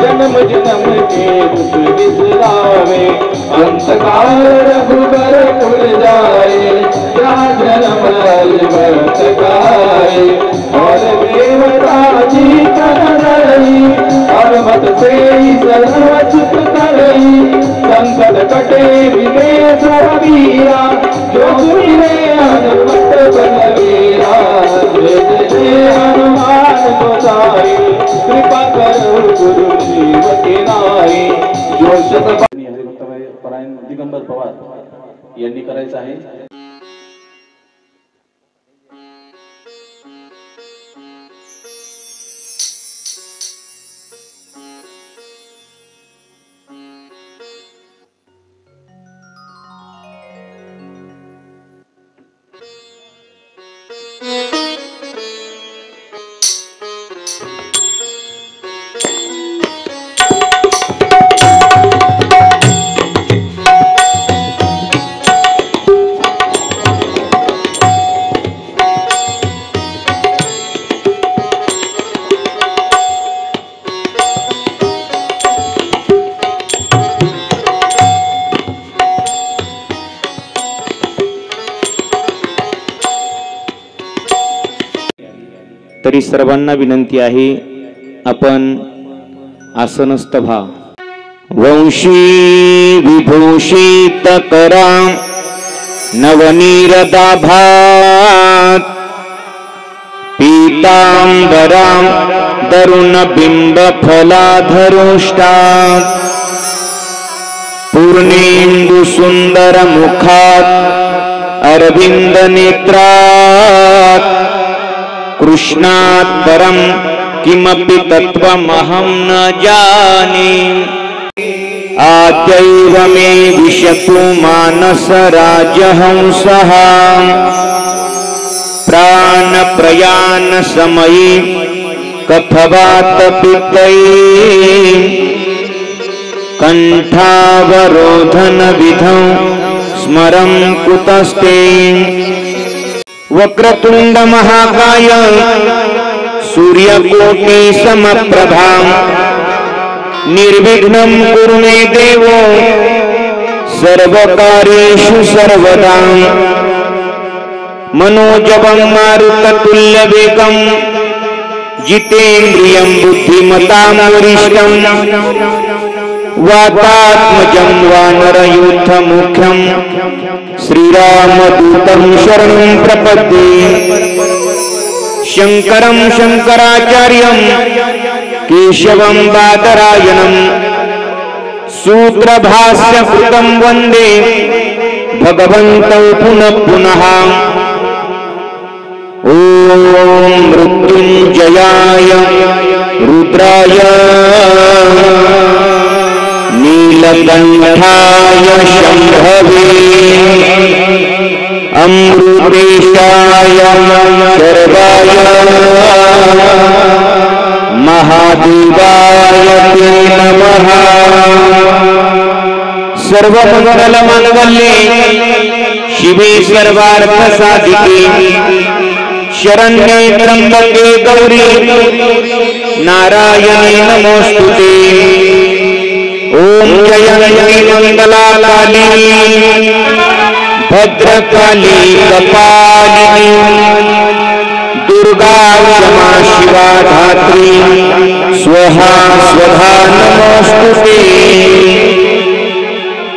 जन्म जन्म के दुख बिसरावे, अंतकाल रघुबर भूल जाए, क्या जन्म वर्त गाए। और देवता जी करई, और मत से सर्वचुत करई, संकट कटे विदेश वीरा, जो सुने हनुमत बलवीरा। हनुमान गोसाई, कृपा करो गुरु जीव के नाई। जो हरिभक्तपरायण दिगंबर पवार यांनी करायचं आहे। तरी सर्वांना विनंती आहे, आपण आसनस्थ व्हा। वंशी विभूषित करा नवनीरदाभात, पीतांबरां दरुण बिंब फलाधरुष्टात्, पूर्णेन्दु सुंदर मुखात् अरविंद नेत्रात्, कृष्णात् परं किमपि तत्त्वमहं न जाने। आद्यैव मे विशतु मानस राजहंसः, प्राण प्रयाण समये कफवात पित्तैः, कंठावरोधन विधौ स्मरं कुतस्ते। वक्रतुंड महाकाय सूर्यकोटि समप्रभा, निर्विघ्नं कुरु मे देवो सर्वकार्येषु सर्वदा। मनोजवं मारुततुल्यवेगं, जितेन्द्रियं बुद्धिमतां वरिष्ठं, वातात्मजं वानरयूथमुख्यं, श्रीरामदूतं शरणं प्रपद्ये। शंकरं शंकराचार्यं केशवं बादरायणं, सूत्रभाष्यकृतं वन्दे भगवन्तौ पुनः पुनः। ॐ मृत्युंजयाय रुद्राय नीलकंठाय शंभवे, अमृतेशाय शर्वाय महादेवाय ते नमः। सर्वमंगलमांगल्ये शिवे सर्वार्थसाधिके, शरण्ये त्र्यंबके गौरी नारायणी नमोस्तुते। ओम जयंती मंगला काली भद्रकाली कपालिनी, दुर्गा क्षमा शिवा धात्री, स्वाहा स्वधा नमोस्तुते।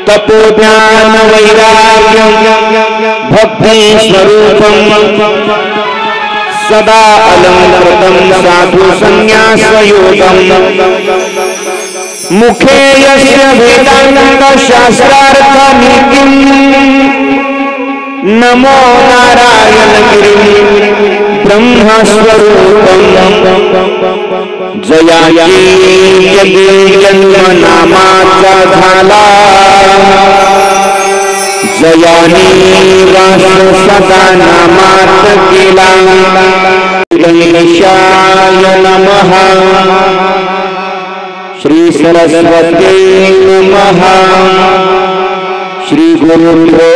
तपोज्ञान वैराग्य भक्ति स्वरूपं, सदा अलंकृतं साधु संन्यासयोगं। मुखे यस्य वेदांत शास्त्रार्थनीतिं, नमो नारायण गिरिं ब्रह्मस्वरूपं। जयाची यदि जन्म नामाचा झाला, जयानी वास सदा नामात केला। गणेशाय नमः। श्री सरस्वती नमः। श्री गुरुभ्यो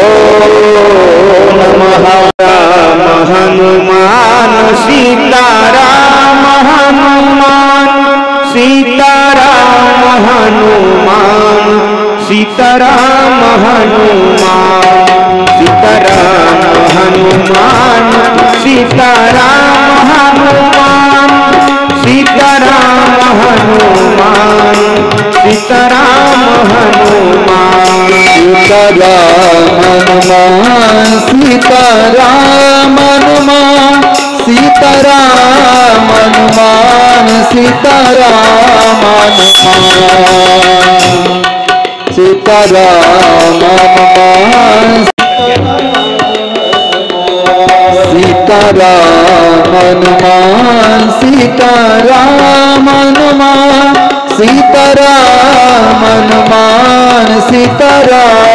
नमः। राम हनुमान सीताराम हनुमान सीताराम हनुमान सीताराम हनुमान सीताराम हनुमान सीताराम हनुमान सीताराम हनुमान सीताराम हनुमान सीताराम हनुमान सीताराम हनुमान सीताराम हनुमान सीताराम हनुमान सीताराम हनुमान सीताराम हनुमान सीताराम हनुमान सीताराम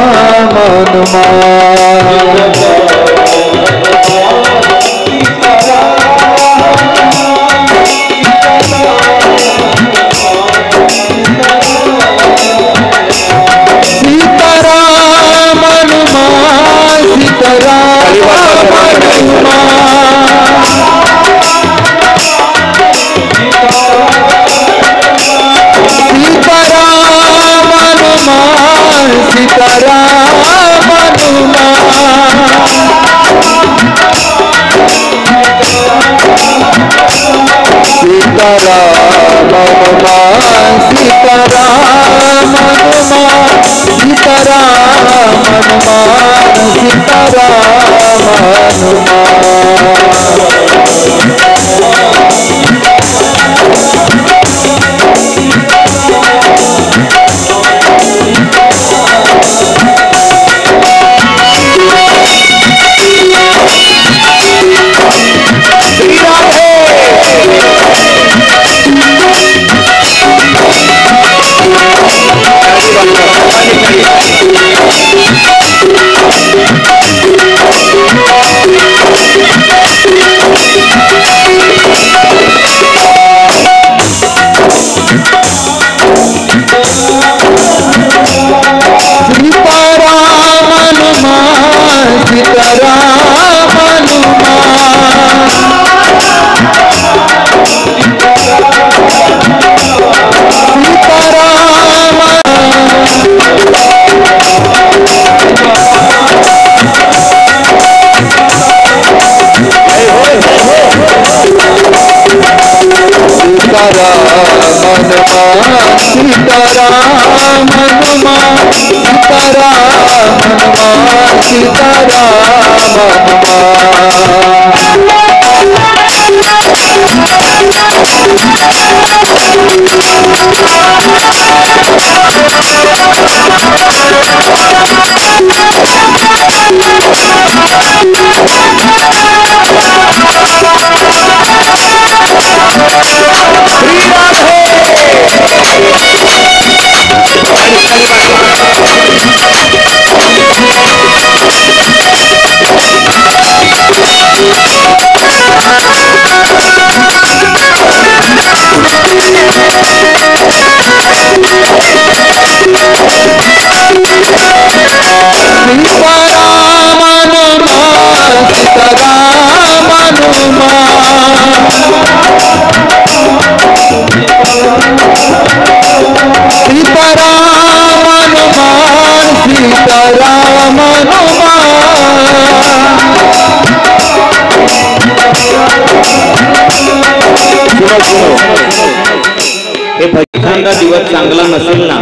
एखादा दिवस चांगला नसेल ना,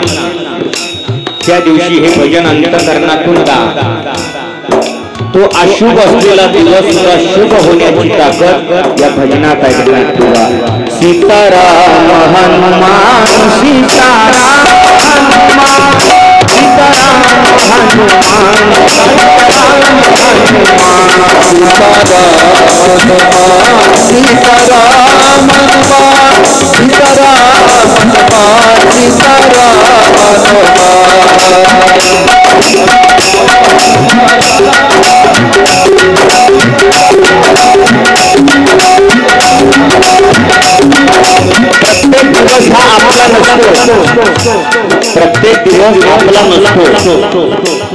त्या दिवशी हे भजन अंतःकरणातून गा. तो अशुभ असलेला दिवस सुद्धा शुभ होण्याची ताकद या भजनात ऐकण्यात तुला. सीताराम हनुमान सीताराम हनुमान सीताराम हनुमान सीताराम हनुमान सीताराम हनुमान सीताराम हनुमान नसतो, प्रत्येक दिवस आपला नसतो.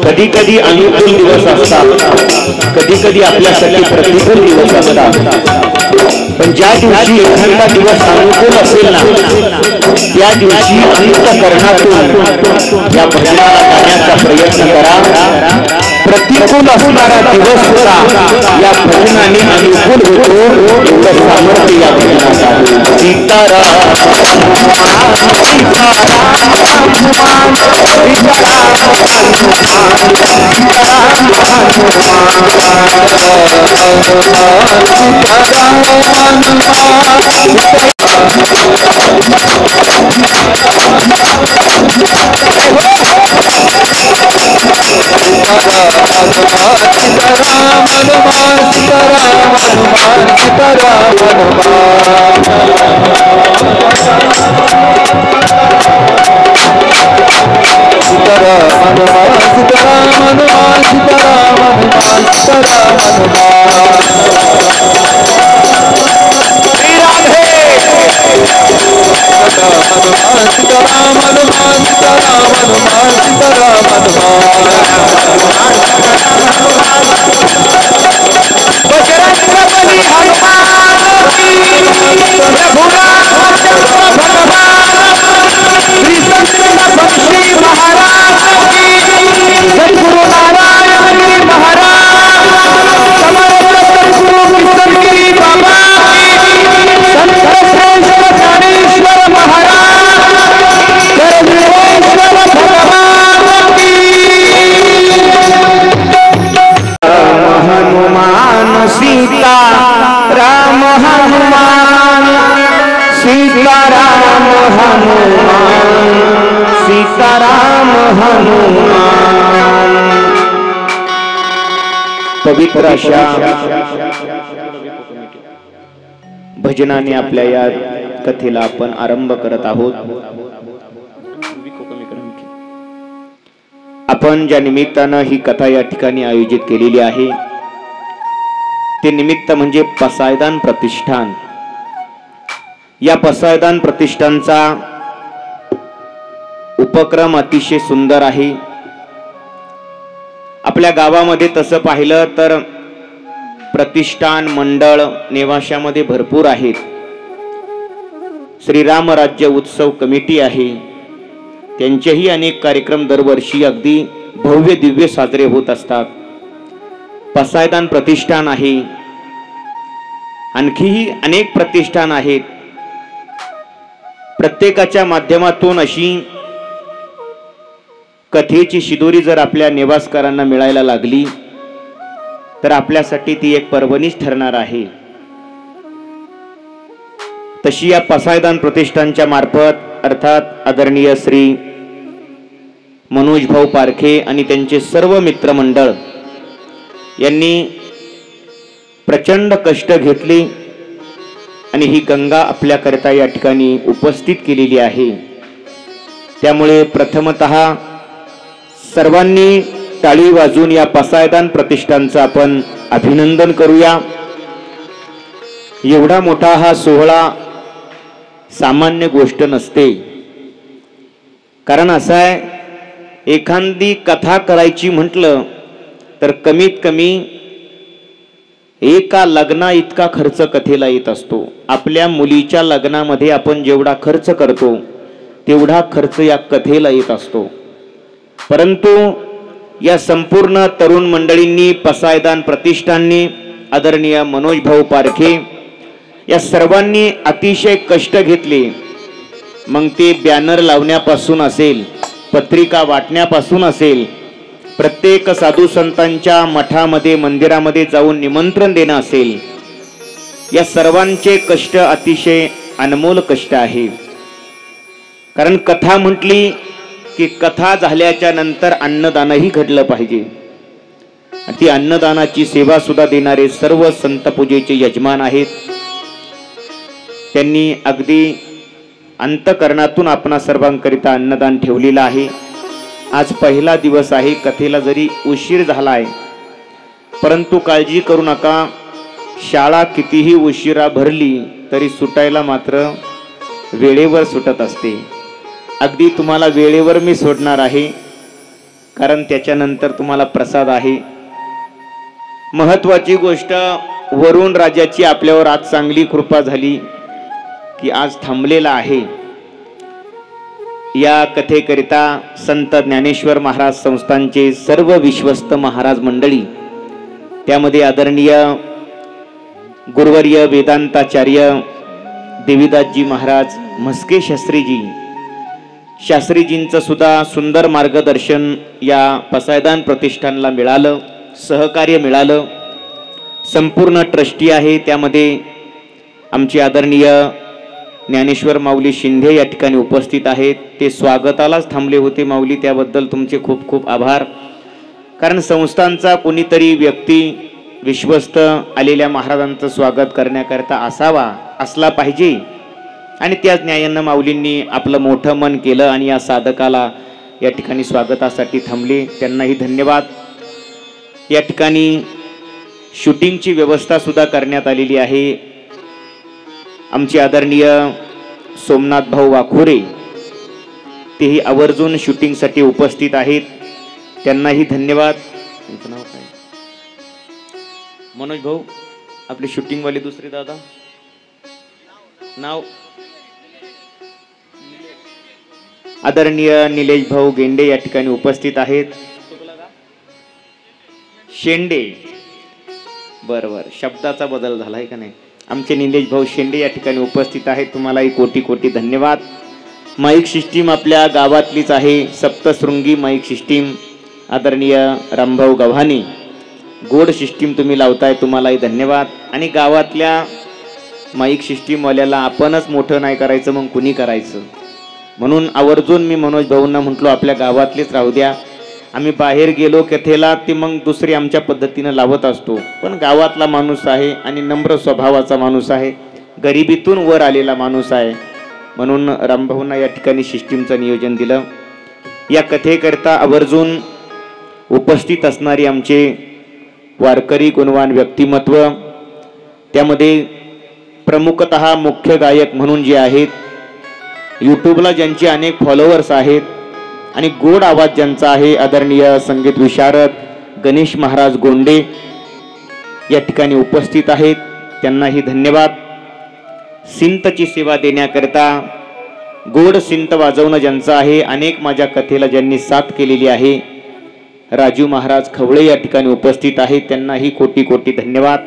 कधी कधी अनुकूल दिवस असतात, कधी कधी आपल्यासाठी प्रतिकूल दिवस असतात. पण ज्या दिवशी एखादा दिवस अनुकूल असेल ना, त्या दिवशी अंतःकरणातून या भजनाला गाण्याचा प्रयत्न करा. प्रतिकूल असणारा दिवस सुद्धा या भजनाने अनुकूल होतो, एवढं सामर्थ्य या भजनात आहे. सीताराम पवित्र अशा भजनाने आपल्या या कथेला आपण आरंभ करत आहोत. आपण ज्या निमित्तानं ही कथा या ठिकाणी आयोजित केलेली आहे ते निमित्त म्हणजे पसायदान प्रतिष्ठान. या पसायदान प्रतिष्ठानचा उपक्रम अतिशय सुंदर आहे. आपल्या गावामध्ये तसं पाहिलं तर प्रतिष्ठान मंडळ नेवाशामध्ये भरपूर आहेत. श्रीराम राज्य उत्सव कमिटी आहे, त्यांचेही अनेक कार्यक्रम दरवर्षी अगदी भव्य दिव्य साजरे होत असतात. पसायदान प्रतिष्ठान आहे, आणखीही अनेक प्रतिष्ठान आहेत. प्रत्येकाच्या माध्यमातून अशी कथेची शिदोरी जर आपल्या निवासकारांना मिळायला लागली तर आपल्यासाठी ती एक पर्वणीच ठरणार आहे. तशी या पसायदान प्रतिष्ठानच्या मार्फत अर्थात आदरणीय श्री मनोज भाऊ पारखे आणि त्यांचे सर्व मित्रमंडळ यांनी प्रचंड कष्ट घेतले आणि ही गंगा आपल्याकरता या ठिकाणी उपस्थित केलेली आहे. त्यामुळे प्रथमतः सर्वांनी टाळी वाजून या पसायदान प्रतिष्ठानचं आपण अभिनंदन करूया. एवढा मोठा हा सोहळा सामान्य गोष्ट नसते. कारण असं आहे, एखादी कथा करायची म्हटलं तर कमीत कमी एका लग्ना इतका खर्च कथेला येत असतो. आपल्या मुलीच्या लग्नामध्ये आपण जेवढा खर्च करतो तेवढा खर्च या कथेला येत असतो. परंतु या संपूर्ण तरुण मंडळींनी, पसायदान प्रतिष्ठाननी, आदरणीय मनोज भाऊ पारखे या सर्वांनी अतिशय कष्ट घेतले. मग ते बॅनर लावण्यापासून असेल, पत्रिका वाटण्यापासून असेल, प्रत्येक साधू संतांच्या मठामध्ये मंदिरामध्ये जाऊन निमंत्रण देणं असेल, या सर्वांचे कष्ट अतिशय अनमोल कष्ट आहे. कारण कथा म्हटली की कथा झाल्याच्या नंतर अन्नदानही घडलं पाहिजे. ती अन्नदानाची सेवा सुद्धा देणारे सर्व संत पूजेचे यजमान आहेत. त्यांनी अगदी अंतकरणातून आपणा सर्वांकरिता अन्नदान ठेवलेलं आहे. आज पहिला दिवस आहे. कथेला जरी उशीर झालाय परंतु काळजी करू नका. शाळा कितीही उशिरा भरली तरी सुटायला मात्र वेळेवर सुटत असते. अगदी तुम्हाला वेळेवर मी सोडणार आहे, कारण त्याच्यानंतर तुम्हाला प्रसाद आहे. महत्वाची गोष्ट, वरुण राजाची आपल्यावर आज चांगली कृपा झाली की आज थांबलेला आहे. या कथेकरिता संत ज्ञानेश्वर महाराज संस्थानचे सर्व विश्वस्त महाराज मंडळी, त्यामध्ये आदरणीय गुरुवर्य वेदांताचार्य देवीदासजी महाराज म्हस्के शास्त्रीजींचं सुद्धा सुंदर मार्गदर्शन या पसायदान प्रतिष्ठानला मिळालं, सहकार्य मिळालं. संपूर्ण ट्रस्टी आहे, त्यामध्ये आमचे आदरणीय ज्ञानेश्वर माऊली शिंदे या ठिकाणी उपस्थित आहेत. ते स्वागतालाच थांबले होते माऊली, त्याबद्दल तुमचे खूप खूप आभार. कारण संस्थांचा कोणीतरी व्यक्ती विश्वस्त आलेल्या महाराजांचं स्वागत करण्याकरता असला पाहिजे, आणि त्याच न्यायानं माऊलींनी आपलं मोठं मन केलं आणि या साधकाला या ठिकाणी स्वागतासाठी थांबले. त्यांनाही धन्यवाद. या ठिकाणी शूटिंगची व्यवस्था सुद्धा करण्यात आलेली आहे. आमचे आदरणीय सोमनाथ भाऊ वाखोरे तेही आवर्जून शूटिंगसाठी उपस्थित आहेत, त्यांनाही धन्यवाद. तुमचं नाव काय? मनोज भाऊ, आपले शूटिंगवाले दुसरे दादा नाव? आदरणीय निलेश भाऊ गेंडे या ठिकाणी उपस्थित आहेत. शेंडे, बरोबर, शब्दाचा बदल झाला आहे का नाही. आमचे निलेश भाऊ शेंडे या ठिकाणी उपस्थित आहेत, तुम्हालाही कोटी कोटी धन्यवाद. माईक सिस्टीम आपल्या गावातलीच आहे, सप्तशृंगी माईक सिस्टीम. आदरणीय रामभाऊ गव्हाणे, गोड सिस्टीम तुम्ही लावताय, तुम्हालाही धन्यवाद. आणि गावातल्या माईक सिस्टीमवाल्याला आपणच मोठं नाही करायचं, मग कुणी करायचं, म्हणून आवर्जून मी मनोज भाऊंना म्हटलो आपल्या गावातलेच राहू द्या. आम्ही बाहेर गेलो कथेला ते मग दुसरी आमच्या पद्धतीनं लावत असतो, पण गावातला माणूस आहे आणि नम्र स्वभावाचा माणूस आहे, गरिबीतून वर आलेला माणूस आहे, म्हणून रामभाऊंना या ठिकाणी सिस्टीमचं नियोजन दिलं. या कथेकरता आवर्जून उपस्थित असणारी आमचे वारकरी गुणवान व्यक्तिमत्व, त्यामध्ये प्रमुखतः मुख्य गायक म्हणून जे आहेत, यूट्यूबला ज्यांचे अनेक फॉलोअर्स आहेत आणि गोड आवाज ज्यांचा आहे, आदरणीय संगीत विशारद गणेश महाराज गोंडे या ठिकाणी उपस्थित आहेत, त्यांनाही धन्यवाद. सिंतची सेवा देण्याकरता गोड सिंत वाजवणं ज्यांचं आहे, अनेक माझ्या कथेला ज्यांनी साथ केलेली आहे, राजू महाराज खवळे या ठिकाणी उपस्थित आहेत, त्यांनाही कोटी कोटी धन्यवाद.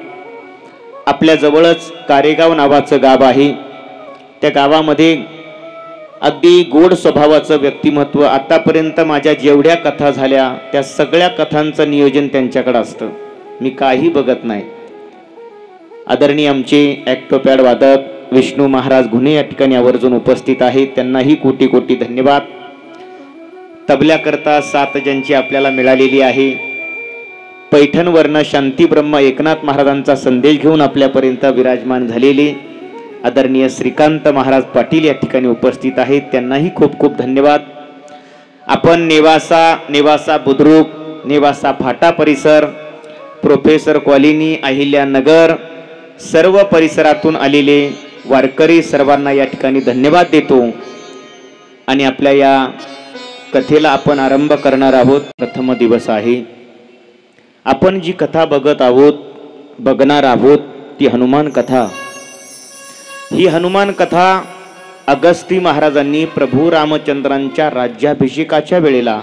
आपल्या जवळच कारेगाव नावाचं गाव आहे, त्या गावामध्ये अगदी गोड स्वभावाचं व्यक्तिमत्व, आतापर्यंत माझ्या जेवढ्या कथा झाल्या त्या सगळ्या कथांचं नियोजन त्यांच्याकडे असतं, मी काही बघत नाही. आदरणीय आमचे ॲक्टोपॅड वादक विष्णू महाराज गुन्हे या ठिकाणी आवर्जून उपस्थित आहेत, त्यांनाही कोटी कोटी धन्यवाद. तबल्याकरता साथ ज्यांची आपल्याला मिळालेली आहे, पैठणवरनं शांती ब्रह्म एकनाथ महाराजांचा संदेश घेऊन आपल्यापर्यंत विराजमान झालेले आदरणीय श्रीकांत महाराज पाटील या ठिकाणी उपस्थित आहेत, त्यांनाही खूप खूप धन्यवाद. आपण नेवासा बुद्रुक, नेवासा फाटा परिसर, प्रोफेसर कॉलनी, अहिल्यानगर, सर्व परिसरातून आलेले वारकरी सर्वांना या ठिकाणी धन्यवाद देतो. आणि आपल्या या कथेला आपण आरंभ करणार आहोत. प्रथम दिवस आहे. आपण जी कथा बघणार आहोत ती हनुमान कथा. ही हनुमान कथा अगस्ती महाराजांनी प्रभू रामचंद्रांच्या राज्याभिषेकाच्या वेळेला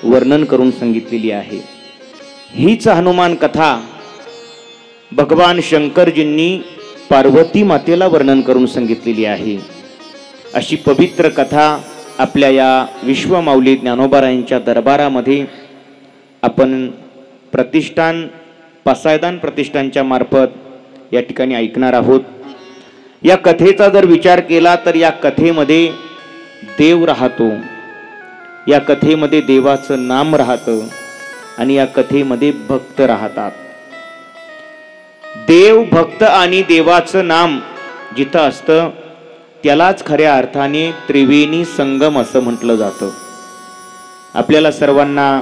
वर्णन करून सांगितलेली आहे. हीच हनुमान कथा भगवान शंकरजींनी पार्वती मातेला वर्णन करून सांगितलेली आहे. अशी पवित्र कथा आपल्या या विश्वमाऊली ज्ञानोबारायांच्या दरबारामध्ये आपण पसायदान प्रतिष्ठानच्या मार्फत या ठिकाणी ऐकणार आहोत. या कथेचा जर विचार केला तर या कथेमध्ये देव राहतो, या कथेमध्ये देवाचं नाम राहतं आणि या कथेमध्ये भक्त राहतात. देव, भक्त आणि देवाचं नाम जिथं असतं त्यालाच खऱ्या अर्थाने त्रिवेणी संगम असं म्हटलं जातं. आपल्याला सर्वांना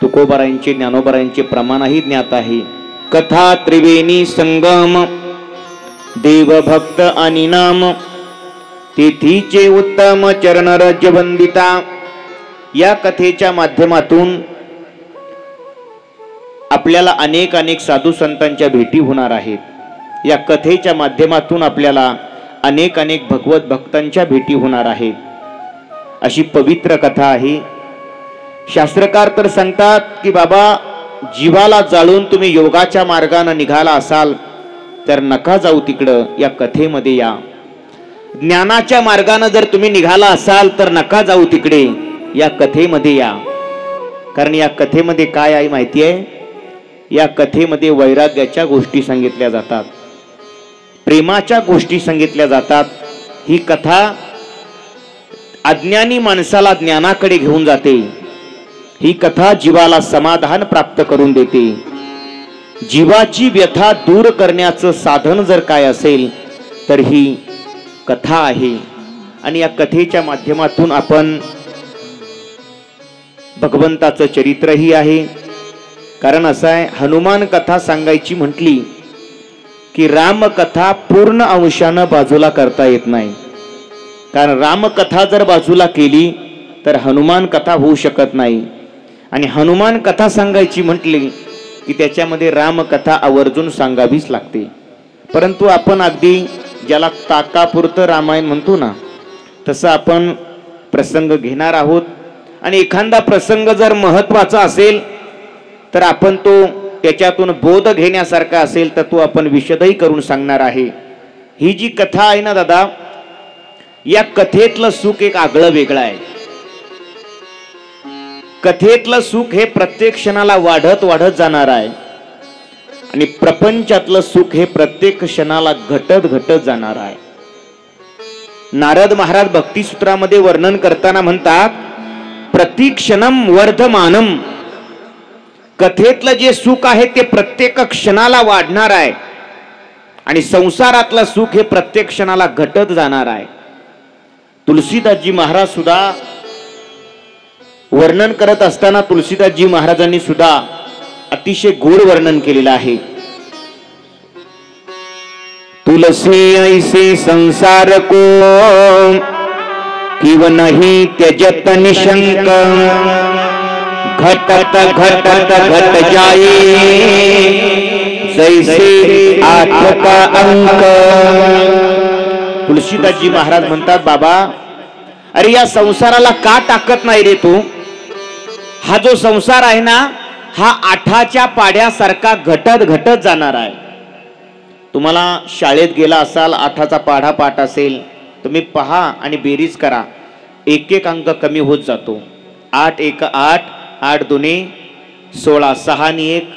तुकोबारायांचे ज्ञानोबारायांचे प्रमाणही ज्ञात आहे. कथा त्रिवेणी संगम, देव भक्त आणि नाम, तेथीचे उत्तम चरणरज वंदिता. या कथेच्या माध्यमातून आपल्याला अनेक अनेक साधू संतांच्या भेटी होणार आहेत. या कथेच्या माध्यमातून आपल्याला अनेक अनेक भगवत भक्तांच्या भेटी होणार आहेत. अशी पवित्र कथा आहे. शास्त्रकार तर सांगतात की बाबा, जीवाला जाळून तुम्ही योगाच्या मार्गाने निघाला असाल तर नका जाऊ तिकडं, या कथेमध्ये या. ज्ञानाच्या मार्गाने जर तुम्ही निघाला असाल तर नका जाऊ तिकडे, या कथेमध्ये या. कारण या कथेमध्ये काय आहे माहिती आहे? या कथेमध्ये वैराग्याच्या गोष्टी सांगितल्या जातात, प्रेमाच्या गोष्टी सांगितल्या जातात. ही कथा अज्ञानी माणसाला ज्ञानाकडे घेऊन जाते. ही कथा जीवाला समाधान प्राप्त करून देते. जीवाची व्यथा दूर करण्याचं साधन जर काय असेल तर ही कथा आहे. आणि या कथेच्या माध्यमातून आपण भगवंताचं चरित्रही आहे. कारण असं आहे, हनुमान कथा सांगायची म्हटली की रामकथा पूर्ण अंशानं बाजूला करता येत नाही. कारण रामकथा जर बाजूला केली तर हनुमान कथा होऊ शकत नाही. आणि हनुमान कथा सांगायची म्हटली की त्याच्यामध्ये रामकथा आवर्जून सांगावीच लागते. परंतु आपण अगदी ज्याला ताकापुरतं रामायण म्हणतो ना, तसं आपण प्रसंग घेणार आहोत. आणि एखादा प्रसंग जर महत्वाचा असेल तर आपण तो त्याच्यातून बोध घेण्यासारखा असेल तर तो आपण विशदही करून सांगणार आहे. ही जी कथा आहे ना दादा, या कथेतलं सुख एक आगळं वेगळं आहे. कथेतलं सुख हे प्रत्येक क्षणाला वाढत वाढत जाणार आहे. आणि प्रपंचातलं सुख हे प्रत्येक क्षणाला घटत घटत जाणार आहे. नारद महाराज भक्तिसूत्रामध्ये वर्णन करताना म्हणतात, प्रतिक्षणम वर्धमानम. कथेतलं जे सुख आहे ते प्रत्येक क्षणाला वाढणार आहे. आणि संसारातलं सुख हे प्रत्येक क्षणाला घटत जाणार आहे. तुलसीदासजी महाराज सुद्धा वर्णन करत असताना तुलसीदासजी महाराजांनी सुद्धा अतिशय गोड वर्णन केलेलं आहे. तुलसी ऐसे संसार को किव नहीं त्यजत निशंक. घटत घटत घट जाए जैसे आठ का अंक. तुलसीदासजी महाराज म्हणतात, बाबा अरे या संसाराला का टाकत नाही रे तू? हा जो संसार आहे ना, हा आठाच्या पाढ्यासारखा घटत घटत जाणार आहे. तुम्हाला शाळेत गेला असाल, आठाचा पाढा पाठ असेल, तुम्ही पहा आणि बेरीज करा. एक एक अंक कमी होत जातो. 8 1 8, 8 2 16, 6 आणि 1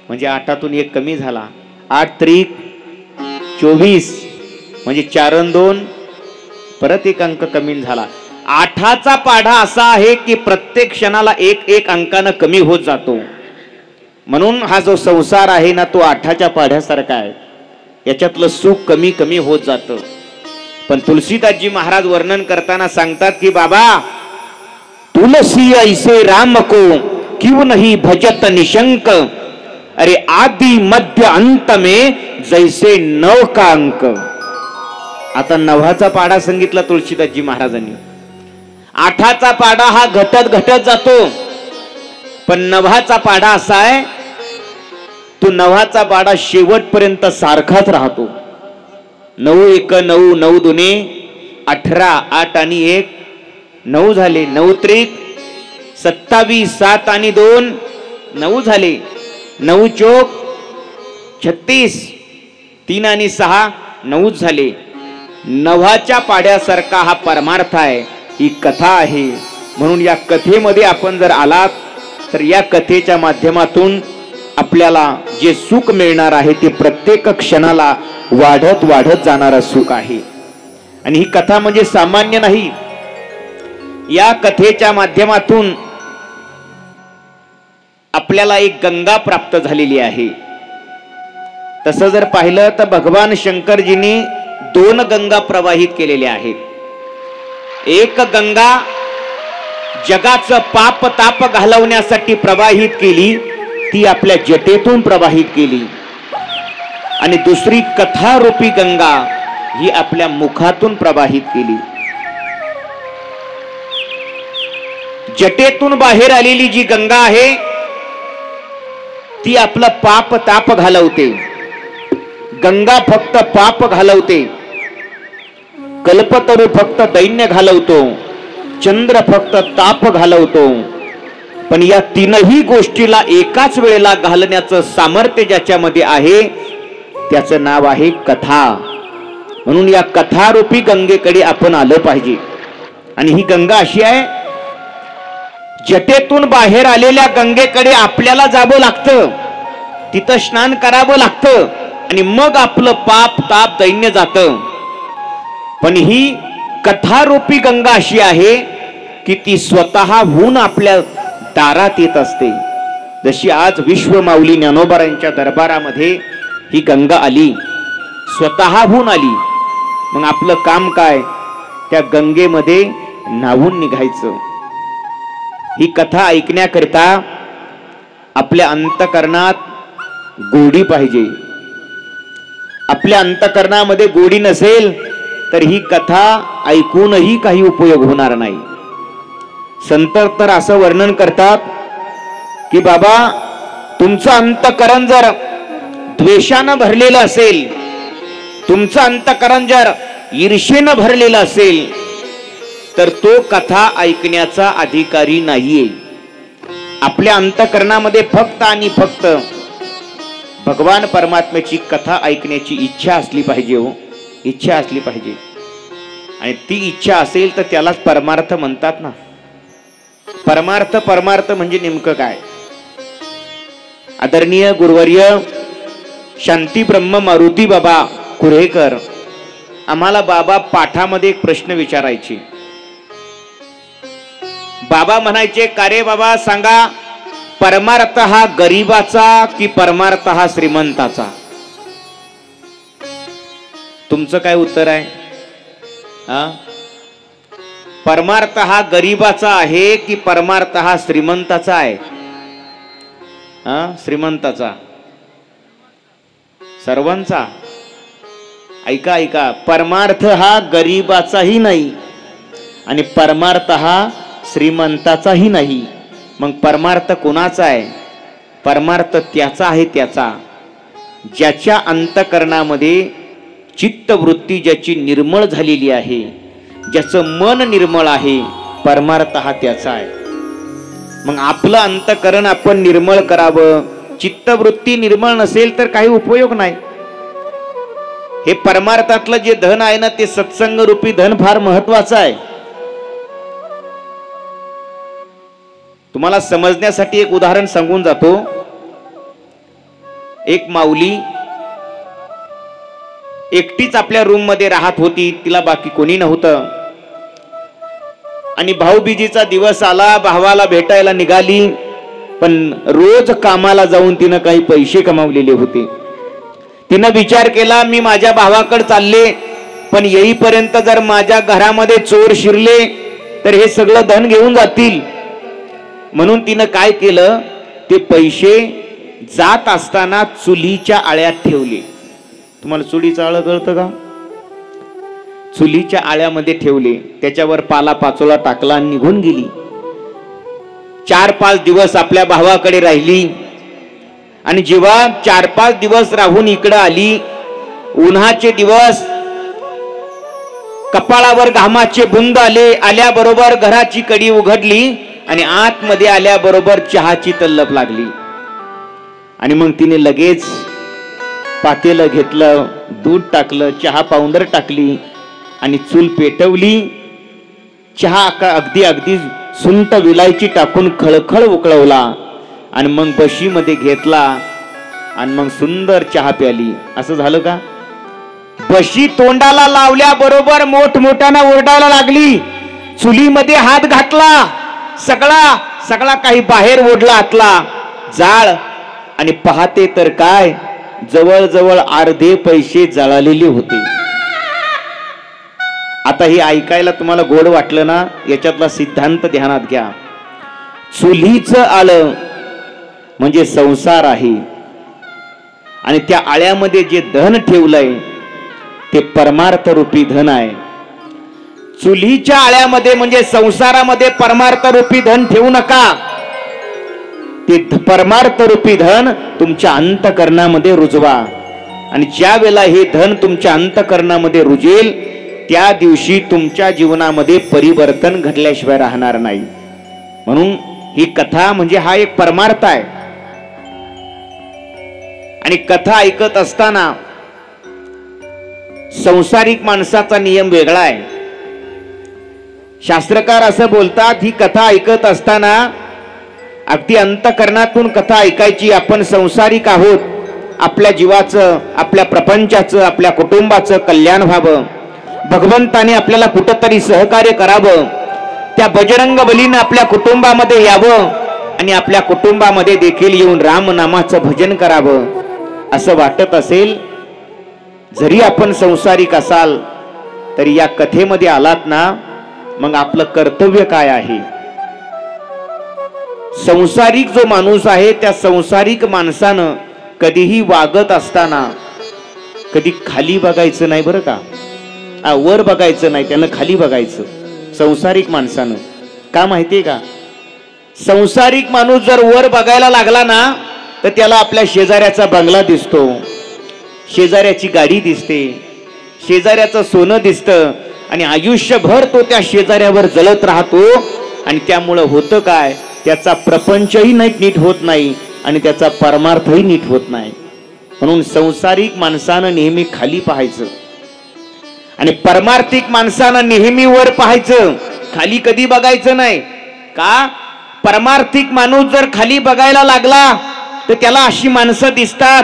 म्हणजे 8तून 1 कमी झाला. 8 3 24 म्हणजे 4 आणि 2 परत 1 अंक कमी झाला. आठाचा पाढा असा आहे की प्रत्येक क्षणाला 1 1 अंकानं कमी होत जातो. म्हणून हा जो संसार आहे ना, तो आठाच्या पाढ्यासारखा आहे. याच्यातलं सुख कमी कमी होत जातं. पण तुलसीदासजी महाराज वर्णन करताना सांगतात की बाबा, तुलसी ऐसे राम को क्यों नहीं भजत निशंक. अरे आदि मध्य अंत में जैसे 9 का अंक. आता 9चा पाढा सांगितला तुलसीदासजी महाराजांनी. 8चा पाढा हा घटत घटत जातो, पण 9चा पाढा असा आहे, तो 9चा पाढा शेवटपर्यंत सारखाच राहतो. 9 1 9, 9 2 18, 8 आणि 1 9 झाले. 9 3 27, 7 आणि 2 9 झाले. 9 4 36, 3 आणि 6 9 झाले. 9च्या पाढ्यासारखा हा परमार्थ आहे, ही कथा आहे. म्हणून या कथेमध्ये आपण जर आलात तर या कथेच्या माध्यमातून आपल्याला जे सुख मिळणार आहे ते प्रत्येक क्षणाला वाढत वाढत जाणारं सुख आहे. आणि ही कथा म्हणजे सामान्य नाही. या कथेच्या माध्यमातून आपल्याला एक गंगा प्राप्त झालेली आहे. तसं जर पाहिलं तर भगवान शंकरजींनी 2 गंगा प्रवाहित केलेल्या आहेत. एक गंगा जगाचं पाप ताप घालवण्यासाठी प्रवाहित केली, ती आपल्या जटेतून प्रवाहित केली. आणि दुसरी कथारूपी गंगा ही आपल्या मुखातून प्रवाहित केली. जटेतून बाहेर आलेली जी गंगा आहे ती आपला पाप ताप घालवते. गंगा फक्त पाप घालवते, कल्पतरू फक्त दैन्य घालवतो, चंद्र फक्त ताप घालवतो. पण या तीनही गोष्टीला एकाच वेळेला घालण्याचं सामर्थ्य ज्याच्यामध्ये आहे त्याचं नाव आहे कथा. म्हणून या कथारूपी गंगेकडे आपण आलं पाहिजे. आणि ही गंगा अशी आहे, जटेतून बाहेर आलेल्या गंगेकडे आपल्याला जावं लागतं, तिथं स्नान करावं लागतं आणि मग आपलं पाप ताप दैन्य जातं. पण ही कथारूपी गंगा अशी आहे की ती स्वतःहून आपल्या दारात येत असते. जशी आज विश्व माऊली ज्ञानोबारांच्या दरबारामध्ये ही गंगा आली, स्वतःहून आली. मग आपलं काम काय? त्या गंगेमध्ये न्हावून निघायचं. ही कथा ऐकण्याकरिता आपल्या अंतकरणात गोडी पाहिजे. आपल्या अंतकरणामध्ये गोडी नसेल तर ही कथा ऐकूनही काही उपयोग होणार नाही. संत तर असं वर्णन करतात की बाबा, तुमचं अंतकरण जर द्वेषानं भरलेलं असेल, तुमचं अंतकरण जर ईर्षेनं भरलेलं असेल तर तो कथा ऐकण्याचा अधिकारी नाहीये. आपल्या अंतकरणामध्ये फक्त आणि फक्त भगवान परमात्म्याची कथा ऐकण्याची इच्छा असली पाहिजे. हो, इच्छा असली पाहिजे. आणि ती इच्छा असेल तर त्यालाच परमार्थ म्हणतात ना. परमार्थ परमार्थ म्हणजे नेमकं काय? आदरणीय गुरुवर्य शांती ब्रह्म मारुती बाबा कुरेकर आम्हाला बाबा पाठामध्ये एक प्रश्न विचारायचे. बाबा म्हणायचे, का रे बाबा सांगा, परमार्थ हा गरीबाचा की परमार्थ हा श्रीमंताचा? तुमचं काय उत्तर आहे? परमार्थ हा गरीबाचा आहे की परमार्थ हा श्रीमंताचा आहे? श्रीमंताचा. सर्वांचा. ऐका ऐका, परमार्थ हा गरीबाचाही नाही आणि परमार्थ हा श्रीमंताचाही नाही. मग परमार्थ कोणाचा आहे? परमार्थ त्याचा आहे, त्याचा ज्याच्या अंतकरणामध्ये चित्तवृत्ती ज्याची निर्मळ झालेली आहे, ज्याचं मन निर्मळ आहे, परमार्थ हा त्याचा आहे. मग आपलं अंतकरण आपण निर्मळ करावं. चित्तवृत्ती निर्मळ नसेल तर काही उपयोग नाही. हे परमार्थातलं जे धन आहे ना, ते सत्संग रूपी धन फार महत्वाचं आहे. तुम्हाला समजण्यासाठी एक उदाहरण सांगून जातो. एक माऊली एकटीच आपल्या रूम मध्ये राहत होती, तिला बाकी कोणी नव्हतं. आणि भाऊबीजेचा दिवस आला, भावाला भेटायला निघाली. पण रोज कामाला जाऊन तिनं काही पैसे कमावलेले होते. तिनं विचार केला, मी माझ्या भावाकडे चालले, पण येईपर्यंत जर माझ्या घरामध्ये चोर शिरले तर हे सगळं धन घेऊन जातील. म्हणून तिनं काय केलं, ते पैसे जात असताना चुलीच्या आळ्यात ठेवले. तुम्हाला चुलीचं आळं कळतं का? चुलीच्या आळ्यामध्ये ठेवले, त्याच्यावर पाला पाचोळा टाकला आणि निघून गेली. 4-5 दिवस आपल्या भावाकडे राहिली. आणि जेव्हा 4-5 दिवस राहून इकडे आली, उन्हाचे दिवस, कपाळावर घामाचे बुंद आले. आल्याबरोबर घराची कडी उघडली आणि आतमध्ये आल्याबरोबर चहाची तल्लप लागली. आणि मग तिने लगेच पातेलं घेतलं, दूध टाकलं, चहा पावडर टाकली आणि चूल पेटवली. चहा अगदी अगदी सुंट विलायची टाकून खळखळ उकळवला आणि मग बशीमध्ये घेतला आणि मग सुंदर चहा प्याली. असं झालं का? बशी तोंडाला लावल्या बरोबर मोठमोठ्यानं ओरडायला लागली. चुलीमध्ये हात घातला, सगळा सगळा काही बाहेर ओढला आतला जाळ. आणि पाहते तर काय, जवळजवळ अर्धे पैसे जळालेले होते. आता हे ऐकायला तुम्हाला गोड वाटलं ना? याच्यातला सिद्धांत ध्यानात घ्या. चुलीचं आळं म्हणजे संसार आहे आणि त्या आळ्यामध्ये जे धन ठेवलंय ते परमार्थ रूपी धन आहे. चुलीच्या आळ्यामध्ये म्हणजे संसारामध्ये परमार्थ रूपी धन ठेवू नका. ते परमार्थ रूपी धन तुमच्या अंतःकरणामध्ये रुजवा. आणि ज्या वेळेला हे धन तुमच्या अंतःकरणामध्ये रुजेल त्या दिवशी तुमच्या जीवनामध्ये परिवर्तन घडल्याशिवाय राहणार नाही. म्हणून ही कथा म्हणजे हा एक परमार्थ आहे. आणि कथा ऐकत असताना संसारिक माणसाचा नियम वेगळा आहे. शास्त्रकार असं बोलतात, ही कथा ऐकत असताना अगदी अंतःकरणातून कथा ऐकायची. आपण संसारिक आहोत, आपल्या जीवाचं, आपल्या प्रपंचाचं, आपल्या कुटुंबाचं कल्याण व्हावं, भगवंताने आपल्याला कुठंतरी सहकार्य करावं, त्या बजरंग बलीनं आपल्या कुटुंबामध्ये यावं आणि आपल्या कुटुंबामध्ये देखील येऊन रामनामाचं भजन करावं असं वाटत असेल. जरी आपण संसारिक असाल तरी या कथेमध्ये आलात ना, मग आपलं कर्तव्य काय आहे. संसारिक जो माणूस आहे त्या संसारिक माणसानं कधीही वागत असताना कधी खाली बघायचं नाही बरं का. वर बघायचं नाही, त्यानं खाली बघायचं. संसारिक माणसानं का माहितीये का, संसारिक माणूस जर वर बघायला लागला ना तर त्याला आपल्या शेजाऱ्याचा बंगला दिसतो, शेजाऱ्याची गाडी दिसते, शेजाऱ्याचं सोनं दिसतं आणि आयुष्यभर तो त्या शेजाऱ्यावर जळत राहतो. आणि त्यामुळं होतं काय, त्याचा प्रपंचही नीट होत नाही आणि त्याचा परमार्थही नीट होत नाही. म्हणून संसारिक माणसानं नेहमी खाली पाहायचं आणि परमार्थिक माणसानं नेहमी वर पाहायचं, खाली कधी बघायचं नाही. का, परमार्थिक माणूस जर खाली बघायला लागला तर त्याला अशी माणसं दिसतात,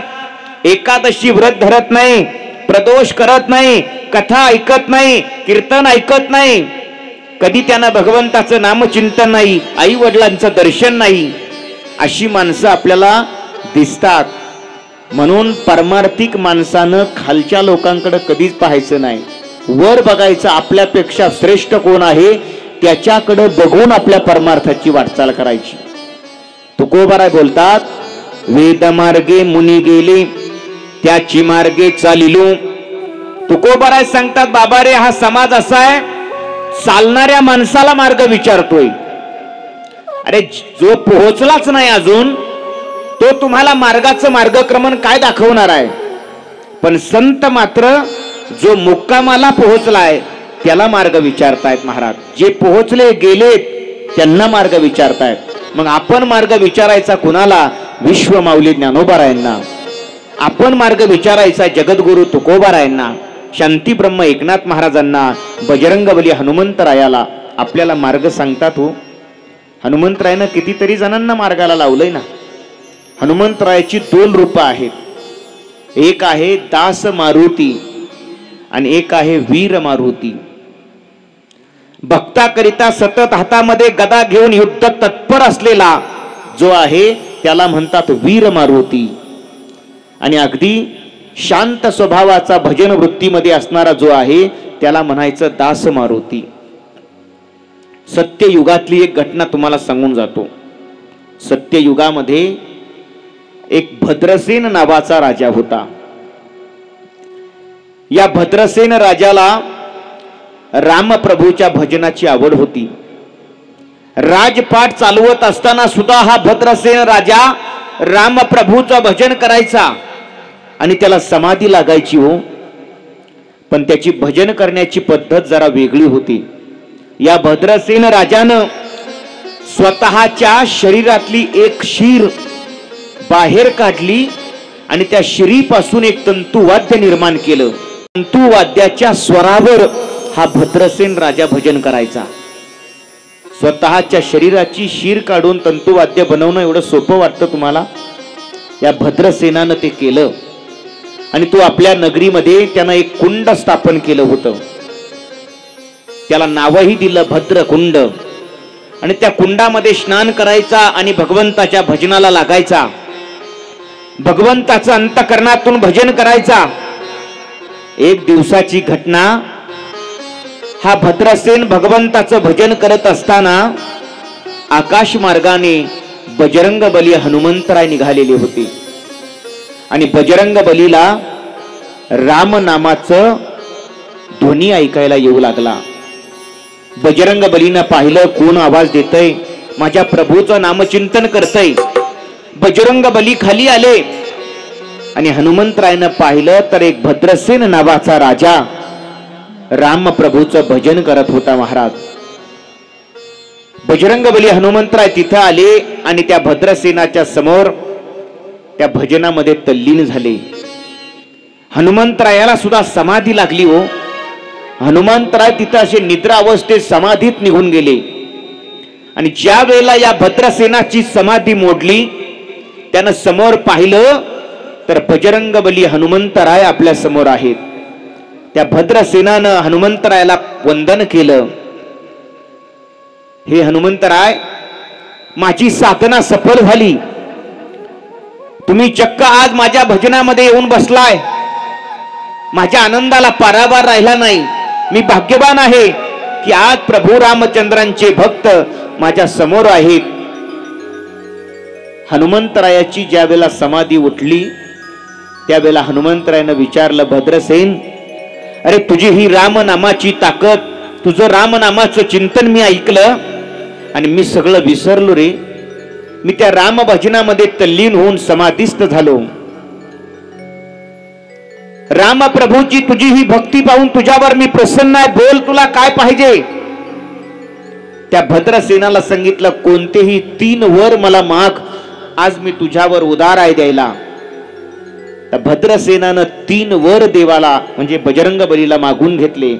एकादशी व्रत धरत नाही, प्रदोष करत नाही, कथा ऐकत नाही, कीर्तन ऐकत नाही, कधी त्यांना भगवंताचं नामचिंतन नाही, आई वडिलांचं दर्शन नाही, अशी माणसं आपल्याला दिसतात. म्हणून परमार्थिक माणसानं खालच्या लोकांकडे कधीच पाहायचं नाही, वर बघायचं. आपल्यापेक्षा श्रेष्ठ कोण आहे त्याच्याकडे बघून आपल्या परमार्थाची वाटचाल करायची. तुकोबाराय बोलतात, वेद मार्गे मुनी गेले त्याची मार्गे चालिलो. तुकोबाराय सांगतात, बाबा रे, हा समाज असा आहे, चालणाऱ्या माणसाला मार्ग विचारतोय. अरे जो पोहोचलाच नाही अजून तो तुम्हाला मार्गाचं मार्गक्रमण काय दाखवणार आहे. पण संत मात्र जो मुक्कामाला पोहोचलाय त्याला मार्ग विचारतायत महाराज. जे पोहोचले गेलेत त्यांना मार्ग विचारतायत. मग आपण मार्ग विचारायचा कुणाला, विश्वमाऊली ज्ञानोबारायांना. आपण मार्ग विचारायचा जगद्गुरु तुकोबारायांना, शांती ब्रह्म एकनाथ महाराजांना, बजरंगबली हनुमंतरायाला. आपल्याला मार्ग सांगतात हो. हनुमंतरायानं कितीतरी जणांना मार्गाला लावलंय ना. हनुमंतरायाची 2 रूपं आहेत, एक आहे दास मारुती आणि एक आहे वीर मारुती. भक्ताकरिता सतत हातामध्ये गदा घेऊन युद्ध तत्पर असलेला जो आहे त्याला म्हणतात वीर मारुती. आणि अगदी शांत स्वभावाचा भजन वृत्तीमध्ये असणारा जो आहे त्याला म्हणायचं दास मारुती. सत्ययुगातली एक घटना तुम्हाला सांगून जातो. सत्ययुगामध्ये एक भद्रसेन नावाचा राजा होता. या भद्रसेन राजाला रामप्रभूच्या भजनाची आवड होती. राजपाट चालवत असताना सुद्धा हा भद्रसेन राजा रामप्रभूचं भजन करायचा आणि त्याला समाधी लागायची हो. पण त्याची भजन करण्याची पद्धत जरा वेगळी होती. या भद्रसेन राजानं स्वतःच्या शरीरातली एक शीर बाहेर काढली आणि त्या शिरीपासून एक तंतुवाद्य निर्माण केलं. तंतुवाद्याच्या स्वरावर हा भद्रसेन राजा भजन करायचा. स्वतःच्या शरीराची शीर काढून तंतुवाद्य बनवणं एवढं सोपं वाटतं तुम्हाला? या भद्रसेनानं ते केलं आणि तो आपल्या नगरीमध्ये त्यानं एक कुंड स्थापन केलं होतं. त्याला नावही दिलं भद्रकुंड. आणि त्या कुंडामध्ये स्नान करायचा आणि भगवंताच्या भजनाला लागायचा, भगवंताचं अंतःकरणातून भजन करायचा. एक दिवसाची घटना, हा भद्रसेन भगवंताचं भजन करत असताना आकाश मार्गाने बजरंगबली हनुमंतराय निघालेले होते आणि बजरंगबलीला राम नामाचं ध्वनी ऐकायला येऊ लागला. बजरंग बलीनं पाहिलं, कोण आवाज देतय? माझ्या प्रभूचं नामचिंतन करतय. बजरंग बली खाली आले आणि हनुमंतरायनं पाहिलं तर एक भद्रसेन नावाचा राजा राम प्रभूचं भजन करत होता. महाराज, बजरंग बली हनुमंतराय तिथं आले आणि त्या भद्रसेनाच्या समोर त्या भजनामध्ये तल्लीन झाले. हनुमंतरायाला सुद्धा समाधी लागली हो. हनुमंतराय तिथं असे निद्रा अवस्थेत समाधीत निघून गेले. आणि ज्या वेळेला या भद्रसेनाची समाधी मोडली, त्यानं समोर पाहिलं तर बजरंग बली हनुमंतराय आपल्या समोर आहेत. त्या भद्रसेनानं हनुमंतरायाला वंदन केलं. हे हनुमंतराय, माझी साधना सफल झाली. तुम्ही चक्क आज माझ्या भजनामध्ये येऊन बसलाय. माझ्या आनंदाला पारावार राहिला नाही. मी भाग्यवान आहे की आज प्रभू रामचंद्रांचे भक्त माझ्या समोर आहेत. हनुमंतरायाची ज्या वेळेला समाधी उठली, त्यावेळेला हनुमंतरायानं विचारलं, भद्रसेन, अरे तुझी ही रामनामाची ताकद, तुझं रामनामाचं चिंतन मी ऐकलं आणि मी सगळं विसरलो रे. मी त्या राम भजनामध्ये तल्लीन होऊन समाधिस्थ झालो. राम प्रभूची तुझी ही भक्ती पाहून तुझ्यावर मी प्रसन्न आहे. बोल, तुला काय पाहिजे? त्या भद्रसेनाला सांगितलं, कोणतेही 3 वर मला माग, आज मी तुझ्यावर उदार आहे द्यायला. त्या भद्रसेनानं 3 वर देवाला म्हणजे बजरंग बलीला मागून घेतले.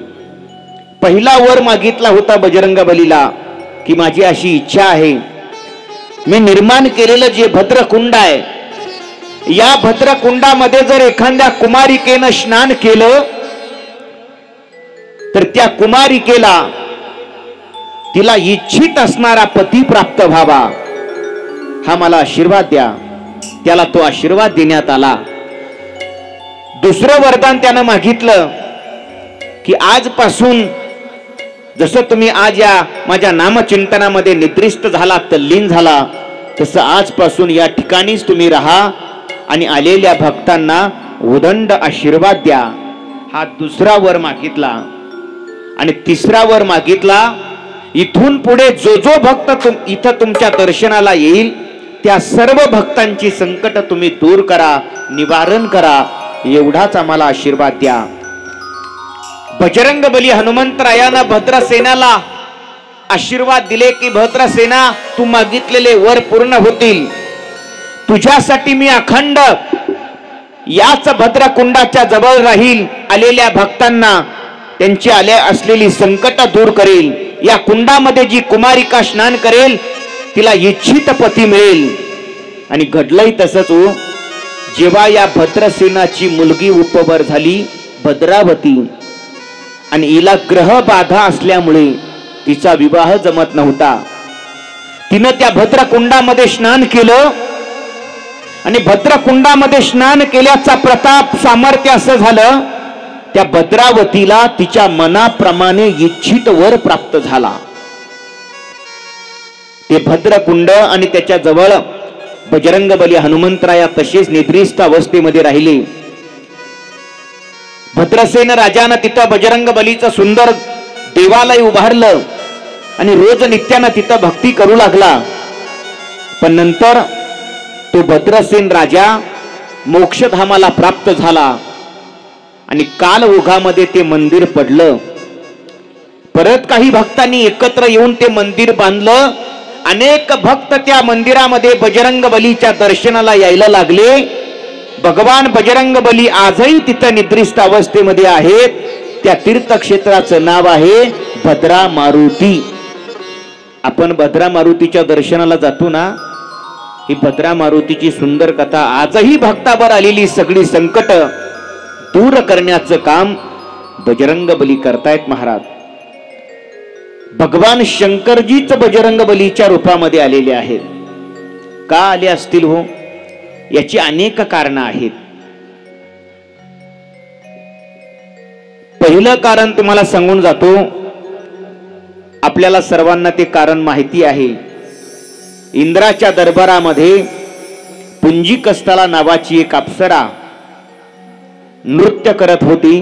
पहिला वर मागितला होता बजरंग बलीला की माझी अशी इच्छा आहे, मी निर्माण केलेलं जे भद्रकुंड आहे, या भद्रकुंडामध्ये जर एखाद्या कुमारिकेनं स्नान केलं तर त्या कुमारिकेला तिला इच्छित असणारा पती प्राप्त व्हावा, हा मला आशीर्वाद द्या. त्याला तो आशीर्वाद देण्यात आला. दुसरं वरदान त्यानं मागितलं की आजपासून जसं तुम्ही आज या माझ्या नामचिंतनामध्ये निद्रिस्त झाला, तल्लीन झाला, तसं आजपासून या ठिकाणीच तुम्ही राहा आणि आलेल्या भक्तांना उदंड आशीर्वाद द्या. हा दुसरा वर मागितला. आणि तिसरा वर मागितला, इथून पुढे जो जो भक्त इथं तुमच्या दर्शनाला येईल त्या सर्व भक्तांची संकट तुम्ही दूर करा, निवारण करा, एवढाच आम्हाला आशीर्वाद द्या. बजरंग बली हनुमंतरायानं भद्रसेनाला आशीर्वाद दिले की भद्रसेना, तू मागितलेले वर पूर्ण होतील. तुझ्यासाठी मी अखंड याच भद्रकुंडाच्या जवळ राहील. आलेल्या भक्तांना त्यांची आले असलेली संकट दूर करेल. या कुंडामध्ये जी कुमारिका स्नान करेल तिला इच्छित पती मिळेल. आणि घडलंय तसंच हो. जेव्हा या भद्रसेनाची मुलगी उपवर झाली भद्रावती, आणि हिला ग्रह बाधा असल्यामुळे तिचा विवाह जमत नव्हता, तिनं त्या भद्रकुंडामध्ये स्नान केलं. आणि भद्रकुंडामध्ये स्नान केल्याचा प्रताप सामर्थ्य असं झालं, त्या भद्रावतीला तिच्या मनाप्रमाणे इच्छित वर प्राप्त झाला. ते भद्रकुंड आणि त्याच्या जवळ बजरंग बली हनुमंतराया तसेच निद्रिस्त अवस्थेमध्ये राहिले. भद्रसेन राजानं तिथं बजरंग बलीचं सुंदर देवालय उभारलं आणि रोज नित्यानं तिथं भक्ती करू लागला. पण नंतर तो भद्रसेन राजा मोक्षधामाला प्राप्त झाला आणि काल ओघामध्ये ते मंदिर पडलं. परत काही भक्तांनी एकत्र येऊन ते मंदिर बांधलं. अनेक भक्त त्या मंदिरामध्ये बजरंग बलीच्या दर्शनाला यायला लागले. भगवान बजरंग बली आजही तिथं निद्रिस्त अवस्थेमध्ये आहेत. त्या तीर्थक्षेत्राचं नाव आहे भद्रा मारुती. आपण भद्रा मारुतीच्या दर्शनाला जातो ना, ही भद्रा मारुतीची सुंदर कथा. आजही भक्तावर आलेली सगळी संकट दूर करण्याचं काम बजरंग बली करतायत महाराज. भगवान शंकरजीच बजरंग बलीच्या रूपामध्ये आलेले आहेत. का आले असतील हो? याची अनेक कारणं आहेत. पहिलं कारण तुम्हाला सांगून जातो, आपल्याला सर्वांना ते कारण माहिती आहे. इंद्राच्या दरबारामध्ये पुंजिकस्थला नावाची एक अप्सरा नृत्य करत होती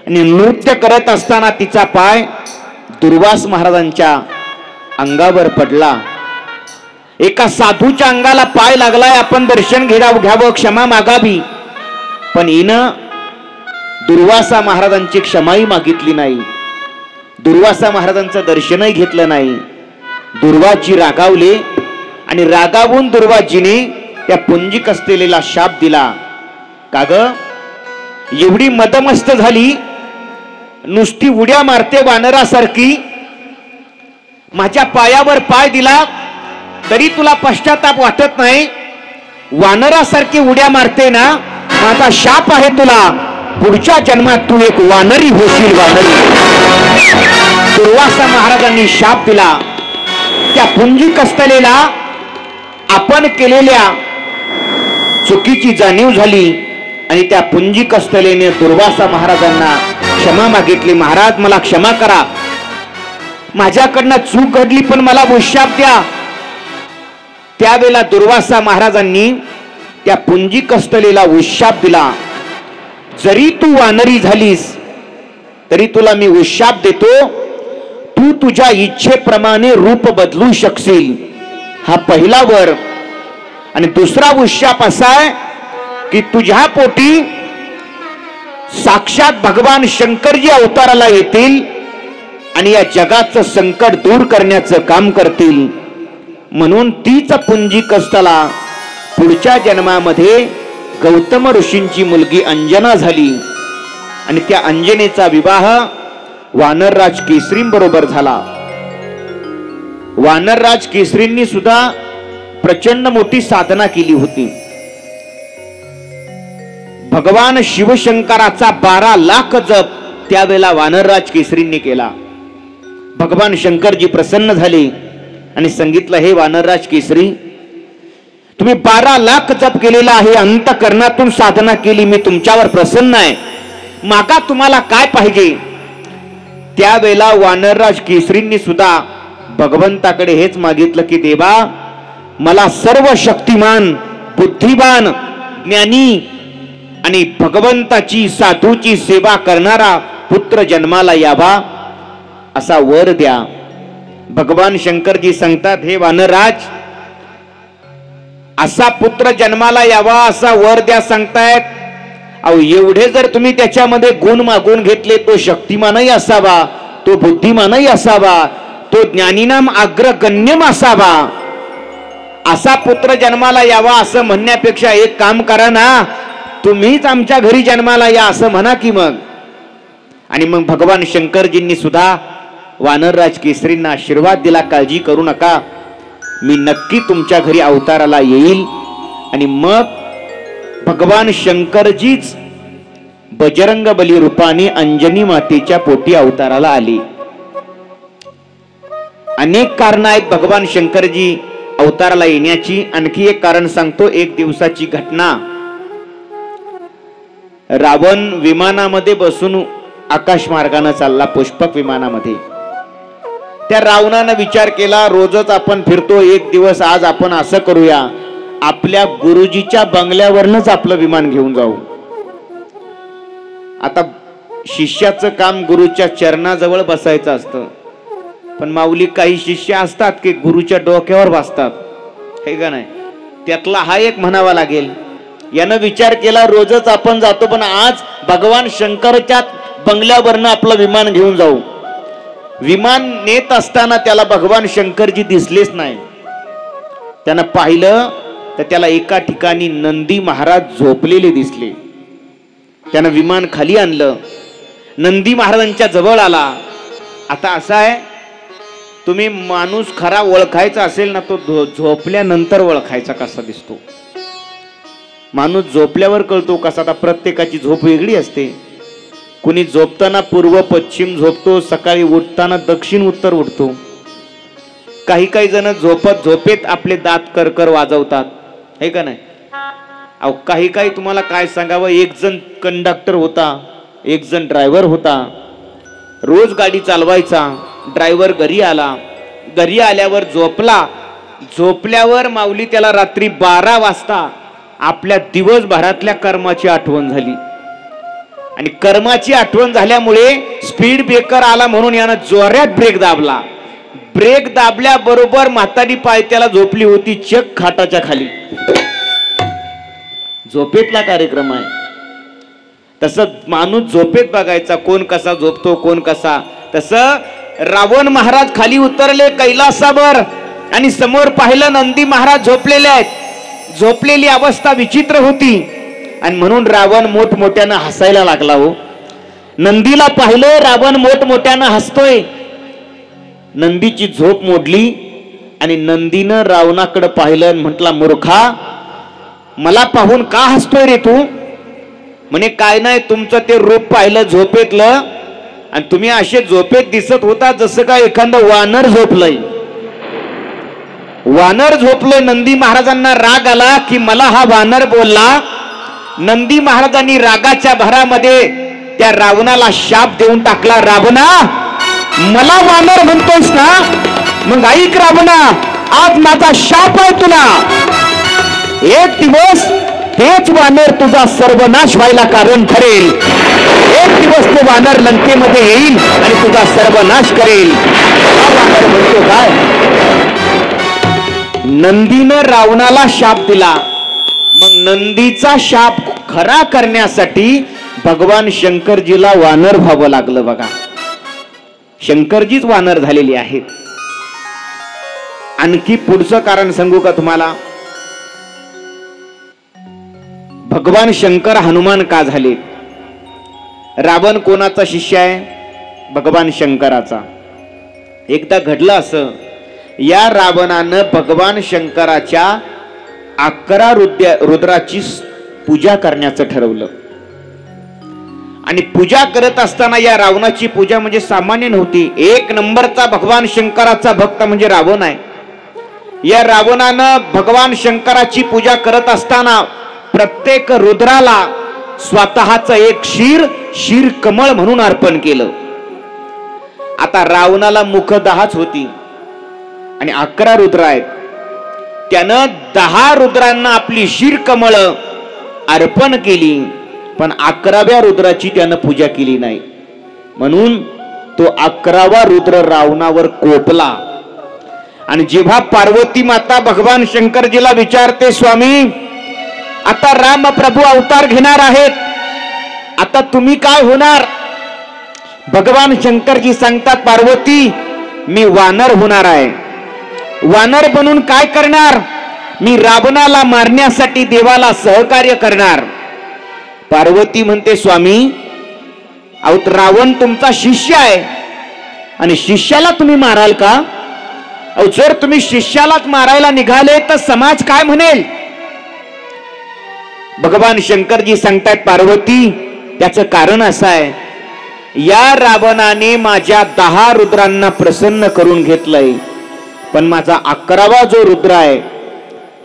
आणि नृत्य करत असताना तिचा पाय दुर्वास महाराजांच्या अंगावर पडला. एका साधूच्या अंगाला पाय लागलाय, आपण दर्शन घ्यावं, क्षमा मागावी, पण हिनं दुर्वासा महाराजांची क्षमाही मागितली नाही, दुर्वासा महाराजांचं दर्शनही घेतलं नाही. दुर्वाजी रागावले आणि रागावून दुर्वाजीने त्या पुंजिक असलेला शाप दिला. का ग एवढी मदमस्त झाली, नुसती उड्या मारते वानरासारखी, माझ्या पायावर पाय दिला तरी तुला पश्चाताप वाटत नाही, वानरासारखी उड्या मारते ना, माझा शाप आहे तुला, पुढच्या जन्मात तू एक वानरी होशील, वानरी. दुर्वासा महाराजांनी शाप दिला. त्या पुंजिक असलेला आपण केलेल्या चुकीची जाणीव झाली आणि त्या पुंजिक असलेने दुर्वासा महाराजांना क्षमा मागितली. महाराज मला क्षमा करा, माझ्याकडनं चूक घडली, पण मला शाप द्या. त्यावेळेला दुर्वासा महाराजांनी त्या पुंजिक असलेला उशाप दिला. जरी तू वानरी झालीस तरी तुला मी उशाप देतो, तू तुझ्या इच्छेप्रमाणे रूप बदलू शकशील. हा पहिला वर. आणि दुसरा उशाप असा आहे की तुझ्या पोटी साक्षात भगवान शंकरजी अवताराला येतील आणि या जगाचं संकट दूर करण्याचं काम करतील. म्हणून तीच पुंजिक असताना पुढच्या जन्मामध्ये गौतम ऋषींची मुलगी अंजना झाली आणि त्या अंजनेचा विवाह वानरराज केसरी बरोबर झाला. वानरराज केसरींनी सुद्धा प्रचंड मोठी साधना केली होती. भगवान शिवशंकराचा 12 लाख जप त्यावेळेला वानरराज केसरींनी केला. भगवान शंकरजी प्रसन्न झाले आणि सांगितलं, हे वानरराज केसरी, तुम्ही 12 लाख जप केलेला आहे, अंतःकरणातून साधना केली, मी तुमच्यावर प्रसन्न आहे, मागा तुम्हाला काय पाहिजे. त्यावेळेला वानरराज केसरींनी सुद्धा भगवंताकडे हेच मागितलं की देवा, मला सर्व शक्तिमान, बुद्धिमान, ज्ञानी आणि भगवंताची साधूची सेवा करणारा पुत्र जन्माला यावा असा वर द्या. भगवान शंकरजी सांगतात, हे वानरराज, असा पुत्र जन्माला यावा असा वर द्या सांगतायत. अहो एवढे जर तुम्ही त्याच्यामध्ये गुण मागून घेतले, तो शक्तिमानही असावा, तो बुद्धिमानही असावा, तो ज्ञानीनाम अग्रगण्यम असावा, असा पुत्र जन्माला यावा असं म्हणण्यापेक्षा एक काम करा ना, तुम्हीच आमच्या घरी जन्माला या असं म्हणा की मग. आणि मग भगवान शंकरजींनी सुद्धा वानरराज केसरींना आशीर्वाद दिला, काळजी करू नका, मी नक्की तुमच्या घरी अवताराला येईल. आणि मग भगवान शंकरजीच बजरंग बली रूपाने अंजनी मातेच्या पोटी अवताराला आली. अनेक कारण आहेत भगवान शंकरजी अवताराला येण्याची. आणखी एक कारण सांगतो, एक दिवसाची घटना. रावण विमानामध्ये बसून आकाश मार्गाने चालला, पुष्पक विमानामध्ये. त्या रावणानं विचार केला, रोजच आपण फिरतो, एक दिवस आज आपण असं करूया, आपल्या गुरुजीच्या बंगल्यावरनच आपलं विमान घेऊन जाऊ. आता शिष्याचं काम गुरुच्या चरणाजवळ बसायचं असतं, पण माऊली काही शिष्य असतात की गुरुच्या डोक्यावर बसतात, हे का नाही, त्यातला हा एक म्हणावा लागेल. यानं विचार केला, रोजच आपण जातो, पण आज भगवान शंकरच्या बंगल्यावरनं आपलं विमान घेऊन जाऊ. विमान नेत असताना त्याला भगवान शंकरजी दिसलेच नाही. त्यानं पाहिलं तर त्याला एका ठिकाणी नंदी महाराज झोपलेले दिसले. त्यानं विमान खाली आणलं, नंदी महाराजांच्या जवळ आला. आता असं आहे, तुम्ही माणूस खरा ओळखायचा असेल ना, तो झोपल्यानंतर ओळखायचा कसा दिसतो. माणूस झोपल्यावर कळतो कसा. आता प्रत्येकाची झोप वेगळी असते. कुणी झोपताना पूर्व पश्चिम झोपतो, सकाळी उठताना दक्षिण उत्तर उठतो. काही जण झोपेत आपले दात करकर वाजवतात, हे का नाही. अहो काही तुम्हाला काय सांगावं, एक जण कंडक्टर होता, एक जण ड्रायव्हर होता, रोज गाडी चालवायचा. ड्रायव्हर घरी आला, घरी आल्यावर झोपला. झोपल्यावर माऊली त्याला रात्री 12 वाजता आपल्या दिवसभरातल्या कर्माची आठवण झाली. आणि कर्माची आठवण झाल्यामुळे स्पीड ब्रेकर आला म्हणून यानं जोरात ब्रेक दाबला. ब्रेक दाबल्याबरोबर म्हातारी पायथ्याला झोपली होती चक खाटाच्या खाली. झोपेतला कार्यक्रम आहे. तसं माणूस झोपेत बघायचा कोण कसा झोपतो कोण कसा. तसं रावण महाराज खाली उतरले कैलासावर आणि समोर पाहिलं नंदी महाराज झोपलेले आहेत. झोपलेली अवस्था विचित्र होती आणि म्हणून रावण मोठमोठ्यानं हसायला लागला. हो, नंदीला पाहिलं रावण मोठमोठ्यानं हसतोय. नंदीची झोप मोडली आणि नंदीनं रावणाकडे पाहिलं आणि म्हटला, मूर्खा, मला पाहून का हसतोय रे तू? म्हणे, काय नाही, तुमचं ते रूप पाहिलं झोपेतलं आणि तुम्ही असे झोपेत दिसत होता जसं काय एखादं वानर झोपलंय. वानर झोपलोय. नंदी महाराजांना राग आला की मला हा वानर बोलला. नंदी महाराजांनी रागाच्या भरामध्ये त्या रावणाला शाप देऊन टाकला. रावणा, मला वानर म्हणतोयस ना, मग ऐक रावणा, आज माझा शाप आहे तुला. एक दिवस तेच वानर तुझा सर्वनाश व्हायला कारण ठरेल. एक दिवस तो वानर लंकेमध्ये येईल आणि तुझा सर्वनाश करेल. हा वानर म्हणतो काय? नंदीनं रावणाला शाप दिला. मग नंदीचा शाप खरा करण्यासाठी भगवान शंकरजीला वानर व्हावं लागलं. बघा, शंकरजीच वानर झालेली आहेत. आणखी पुढचं कारण सांगू का तुम्हाला? भगवान शंकर हनुमान का झाले? रावण कोणाचा शिष्य आहे? भगवान शंकराचा. एकदा घडलं असं, या रावणानं भगवान शंकराच्या 11 रुद्राची पूजा करण्याचं ठरवलं. आणि पूजा करत असताना या रावणाची पूजा म्हणजे सामान्य नव्हती. एक नंबरचा भगवान शंकराचा भक्त म्हणजे रावण आहे. या रावणानं भगवान शंकराची पूजा करत असताना प्रत्येक रुद्राला स्वतःचं एक शीर कमळ म्हणून अर्पण केलं. आता रावणाला मुख 10च होती आणि 11 रुद्र आहेत. त्यानं 10 रुद्रांना आपली शीर कमळ अर्पण केली, पण 11व्या रुद्राची त्यानं पूजा केली नाही. म्हणून तो 11वा रुद्र रावणावर कोपला. आणि जेव्हा पार्वती माता भगवान शंकरजीला विचारते, स्वामी, आता राम प्रभू अवतार घेणार आहेत, आता तुम्ही काय होणार? भगवान शंकरजी सांगतात, पार्वती, मी वानर होणार आहे. वानर बनून काय करणार? मी रावणाला मारण्यासाठी देवाला सहकार्य करणार. पार्वती म्हणते, स्वामी, रावण तुमचा शिष्य आहे आणि शिष्याला तुम्ही माराल का? जर तुम्ही शिष्यालाच मारायला निघाले तर समाज काय म्हणेल? भगवान शंकरजी सांगतात, पार्वती, त्याचं कारण असं आहे, या रावणाने माझ्या 10 रुद्रांना प्रसन्न करून घेतलंय, पण माझा 11वा जो रुद्र आहे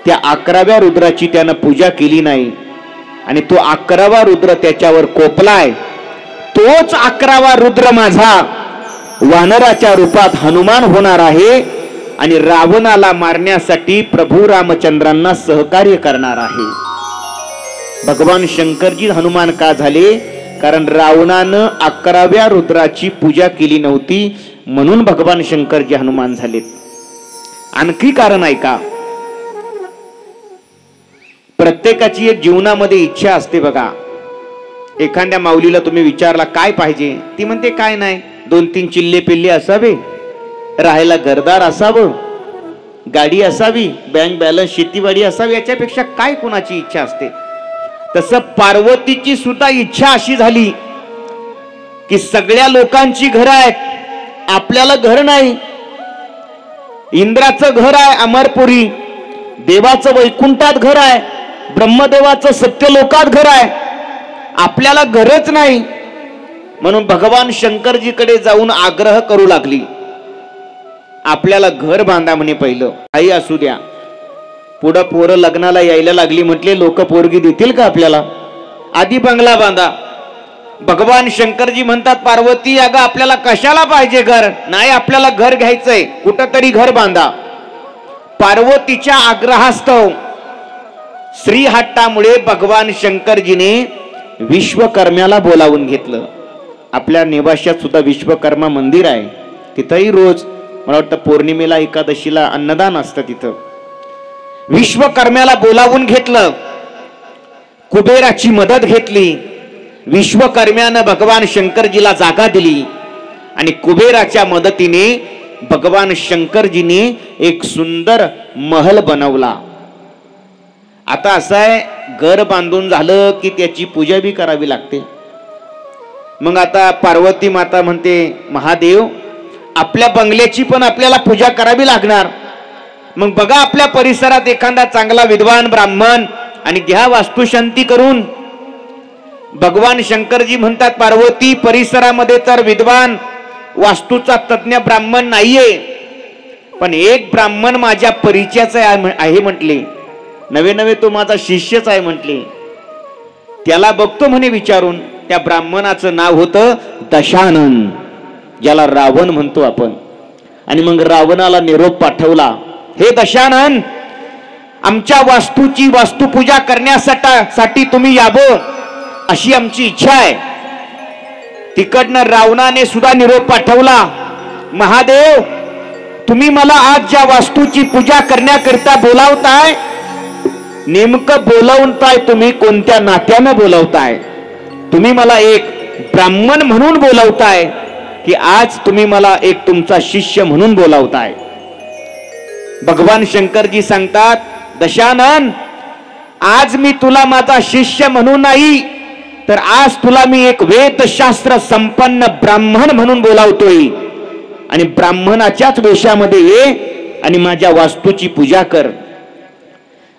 त्या 11व्या रुद्राची त्यानं पूजा केली नाही आणि तो 11वा रुद्र त्याच्यावर कोपलाय. तोच 11वा रुद्र माझा वानराच्या रूपात हनुमान होणार आहे आणि रावणाला मारण्यासाठी प्रभू रामचंद्रांना सहकार्य करणार आहे. भगवान शंकरजी हनुमान का झाले? कारण रावणानं 11व्या रुद्राची पूजा केली नव्हती, म्हणून भगवान शंकरजी हनुमान झालेत. आणखी कारण आहे का? प्रत्येकाची एक जीवनामध्ये इच्छा असते. बघा, एखाद्या माऊलीला तुम्ही विचारला काय पाहिजे, ती म्हणते काय नाही, 2-3 चिल्ले पिल्ले असावे, राहायला घरदार असावं, गाडी असावी, बँक बॅलन्स, शेतीवाडी असावी, याच्यापेक्षा काय कुणाची इच्छा असते? तसं पार्वतीची सुद्धा इच्छा अशी झाली की सगळ्या लोकांची घर आहेत, आपल्याला घर नाही. इंद्राचं घर आहे अमरपुरी, देवाचं वैकुंठात घर आहे, ब्रह्मदेवाचं सत्यलोकात घर आहे, आपल्याला घरच नाही. म्हणून भगवान शंकरजीकडे जाऊन आग्रह करू लागली, आपल्याला घर बांधा म्हणे. पहिलं काही असू द्या, पुढं पोरं लग्नाला यायला लागली, म्हटले लोक पोरगी देतील का आपल्याला? आधी बंगला बांधा. भगवान शंकरजी म्हणतात, पार्वती, अगं आपल्याला कशाला पाहिजे घर? नाही, आपल्याला घर घ्यायचंय, कुठंतरी घर बांधा. पार्वतीच्या आग्रहास्तव श्रीहट्टामुळे भगवान शंकरजीने विश्वकर्म्याला बोलावून घेतलं. आपल्या निवाशात सुद्धा विश्वकर्मा मंदिर आहे, तिथंही रोज मला वाटतं पौर्णिमेला एकादशीला अन्नदान असतं. तिथं विश्वकर्म्याला बोलावून घेतलं, कुबेराची मदत घेतली. विश्वकर्म्यानं भगवान शंकरजीला जागा दिली आणि कुबेराच्या मदतीने भगवान शंकरजीने एक सुंदर महल बनवला. आता असं आहे, घर बांधून झालं की त्याची पूजा बी करावी लागते. मग आता पार्वती माता म्हणते, महादेव आपल्या बंगल्याची पण आपल्याला पूजा करावी लागणार. मग बघा आपल्या परिसरात एखादा चांगला विद्वान ब्राह्मण आणि घ्या वास्तुशांती करून. भगवान शंकरजी म्हणतात, पार्वती परिसरामध्ये तर विद्वान वास्तूचा तज्ञ ब्राह्मण नाहीये, पण एक ब्राह्मण माझ्या परिचयाचा आहे म्हटले, नवे नवे तो माझा शिष्यच आहे म्हटले. त्याला बघतो म्हणे विचारून. त्या ब्राह्मणाचं नाव होतं दशानन, ज्याला रावण म्हणतो आपण. आणि मग रावणाला निरोप पाठवला, हे दशानन, आमच्या वास्तूची वास्तुपूजा करण्यासाठी तुम्ही यावं अशी आमची इच्छा आहे. तिकडनं रावणाने सुद्धा निरोप पाठवला, महादेव तुम्ही मला आज ज्या वास्तूची पूजा करण्याकरिता बोलावताय, नेमकं बोलावताय तुम्ही कोणत्या नात्यानं बोलावताय? तुम्ही मला एक ब्राह्मण म्हणून बोलावताय की आज तुम्ही मला एक तुमचा शिष्य म्हणून बोलावताय? भगवान शंकरजी सांगतात, दशानन आज मी तुला माझा शिष्य म्हणून नाही, तर आज तुला मी एक वेदशास्त्र संपन्न ब्राह्मण म्हणून बोलावतोय. आणि ब्राह्मणाच्याच वेशामध्ये ये आणि माझ्या वास्तूची पूजा कर.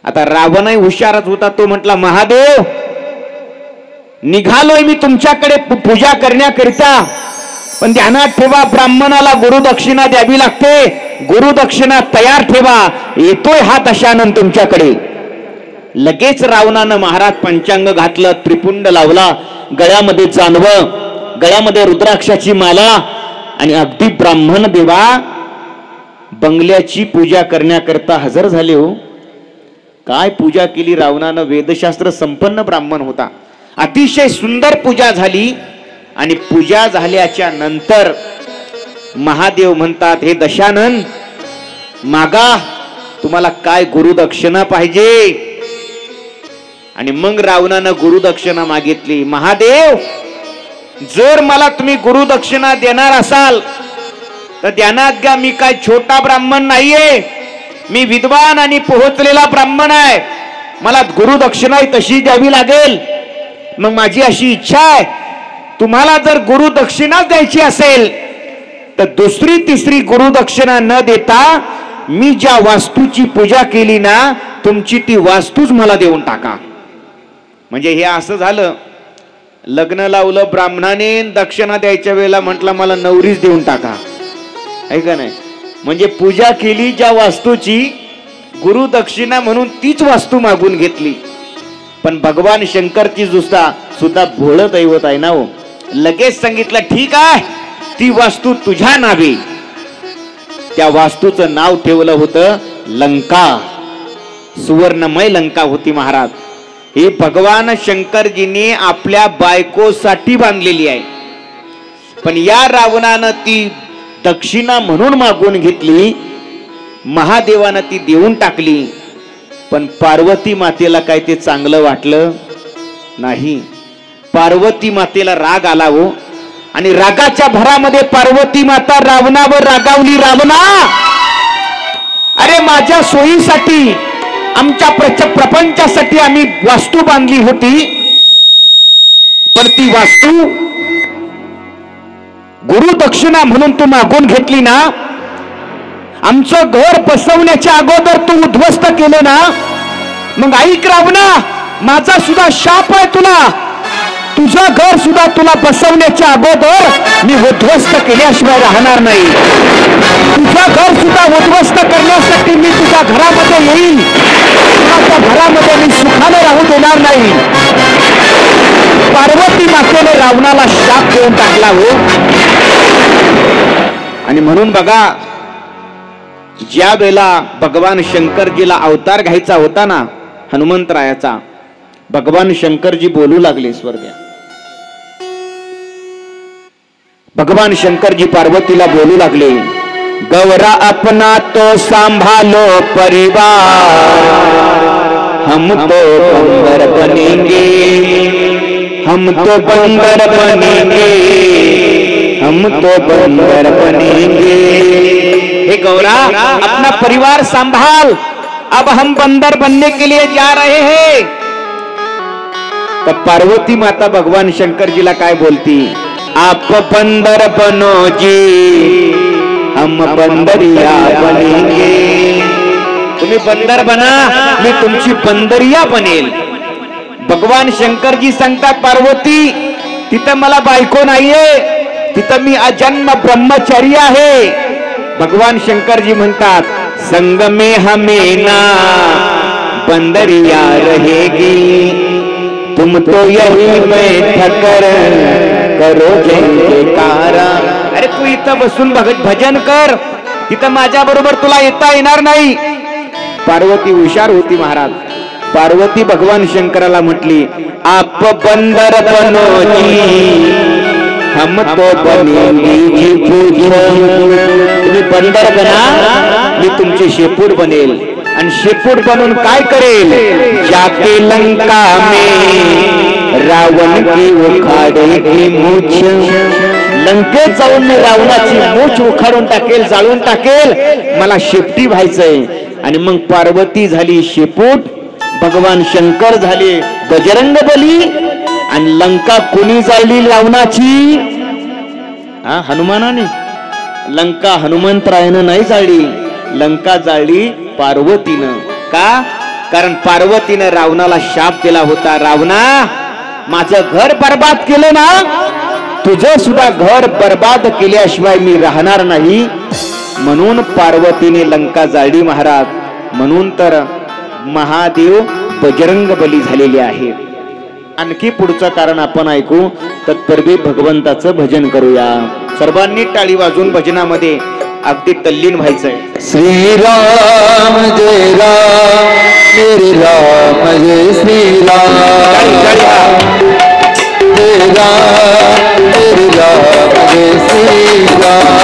आता रावणही हुशारच होता. तो म्हटला, महादेव निघालोय मी तुमच्याकडे पूजा करण्याकरिता, पण ध्यानात ठेवा ब्राह्मणाला गुरुदक्षिणा द्यावी लागते. गुरुदक्षिणा तयार ठेवा, येतोय हा दशानन तुमच्याकडे. लगेच रावणानं महाराज पंचांग घातलं, त्रिपुंड लावला, गळ्यामध्ये जानवं, गळ्यामध्ये रुद्राक्षाची माला, आणि अगदी ब्राह्मण देवा बंगल्याची पूजा करण्याकरता हजर झाले. हो काय पूजा केली रावणानं, वेदशास्त्र संपन्न ब्राह्मण होता. अतिशय सुंदर पूजा झाली. आणि पूजा झाल्याच्या नंतर महादेव म्हणतात, हे दशानन मागा, तुम्हाला काय गुरुदक्षिणा पाहिजे? आणि मग रावणानं गुरुदक्षिणा मागितली. महादेव जर मला तुम्ही गुरुदक्षिणा देणार असाल तर ध्यानात घ्या, मी काय छोटा ब्राह्मण नाहीये, मी विद्वान आणि पोहोचलेला ब्राह्मण आहे. मला गुरुदक्षिणा तशी द्यावी लागेल. मग माझी अशी इच्छा आहे, तुम्हाला जर गुरुदक्षिणा द्यायची असेल तर दुसरी तिसरी गुरुदक्षिणा न देता मी ज्या वास्तूची पूजा केली ना, तुमची ती वास्तूच मला देऊन टाका. म्हणजे हे असं झालं, लग्न लावलं ब्राह्मणाने, दक्षिणा द्यायच्या वेळेला म्हटलं मला नवरीच देऊन टाका, आहे का नाही? म्हणजे पूजा केली ज्या वास्तूची, गुरुदक्षिणा म्हणून तीच वास्तू मागून घेतली. पण भगवान शंकरची सुद्धा भोळ दैवत आहे ना हो. लगेच सांगितलं, ठीक आहे ती वास्तू तुझ्या नावे. त्या वास्तूचं नाव ठेवलं होतं लंका. सुवर्णमय लंका होती महाराज. हे भगवान शंकरजीने आपल्या बायकोसाठी बांधलेली आहे. पण या रावणानं ती दक्षिणा म्हणून मागून घेतली, महादेवानं ती देऊन टाकली. पण पार्वती मातेला काय ते चांगलं वाटलं नाही. पार्वती मातेला राग आला हो. आणि रागाच्या भरामध्ये पार्वती माता रावणावर रागावली. रावणा, अरे माझ्या सोयीसाठी, आमच्या प्रपंचासाठी आम्ही वास्तू बांधली होती, पण ती वास्तू गुरुदक्षिणा म्हणून तू मागून घेतली ना. आमचं घर बसवण्याच्या अगोदर तू उद्ध्वस्त केलं ना. मग ऐक रावणा, माझा सुद्धा शाप आहे तुला. तुझं घर सुद्धा तुला बसवण्याच्या अगोदर मी उद्ध्वस्त केल्याशिवाय राहणार नाही. तुझं घर सुद्धा उद्ध्वस्त करण्यासाठी मी तुझ्या घरामध्ये येईल. तुझ्या घरामध्ये मी सुखाने राहू देणार नाही. पार्वती मातेने रावणाला शाप देऊन टाकला हो. आणि म्हणून बघा, ज्या वेळेला भगवान शंकरजीला अवतार घ्यायचा होता ना हनुमंतरायाचा, भगवान शंकरजी बोलू लागले स्वर्ग्या. भगवान शंकरजी पार्वतीला बोलू लागले, गौरा अपना तो संभालो परिवार, हम तो बंदर बनेंगे, हम तो बंदर बनेंगे, हम तो बंदर बनेंगे. हे गौरा, अपना परिवार संभाल, अब हम बंदर बनने के लिए जा रहे हैं. तब पार्वती माता भगवान शंकरजीला काय बोलती, आप बंदर बनो जी, हम बंदरिया बनेंगे. तुम्ही बंदर बना, मी तुमची बंदरिया बनेल. भगवान शंकरजी सांगतात, पार्वती तिथं मला बायको नाहीये, तिथं मी अजन्म ब्रह्मचारी आहे. भगवान शंकरजी म्हणतात, संग में हमें ना बंदरिया रहेगी, तुम तो यही बैठ कर करो जयकारा. अरे तू इथं बसून भजन कर, तिथं माझ्या बरोबर तुला येता येणार नाही. पार्वती हुशार होती महाराज. पार्वती भगवान शंकराला म्हटली, आप बंदर बनो जी, हम तो बनेंगे जी पूज. तुम्ही बंदर बना, मी तुमची शेपूट बनेल. आणि शेपूट बनून काय करेल, जाके लंका में रावण की उखाडेगी मूछ. लंकेत जाऊन मी रावणाची मूछ उखाडून टाकेल, जाळून टाकेल. मला शेपटी व्हायचंय. आणि मग पार्वती झाली शेपूट, भगवान शंकर झाले बजरंग बली. आणि लंका कोणी जाळली रावणाची? हनुमानाने. लंका हनुमंतरायानं नाही जाळली, लंका जाळली पार्वतीनं. का? कारण पार्वतीनं रावणाला शाप दिला होता, रावणा माझं घर बर्बाद केलं ना, तुझं सुद्धा घर बर्बाद केल्याशिवाय मी राहणार नाही. म्हणून पार्वतीने लंका जाळली महाराज. म्हणून तर महादेव बजरंग बली झालेले आहे. आणखी पुढचं कारण आपण ऐकू, तत्पूर्वी भगवंताचं भजन करूया. सर्वांनी टाळी वाजून भजनामध्ये अगदी तल्लीन व्हायचंय. श्रीराम जय राम, मेरे राम जय श्रीराम, जय राम मेरे राम जय श्रीराम.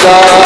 Ram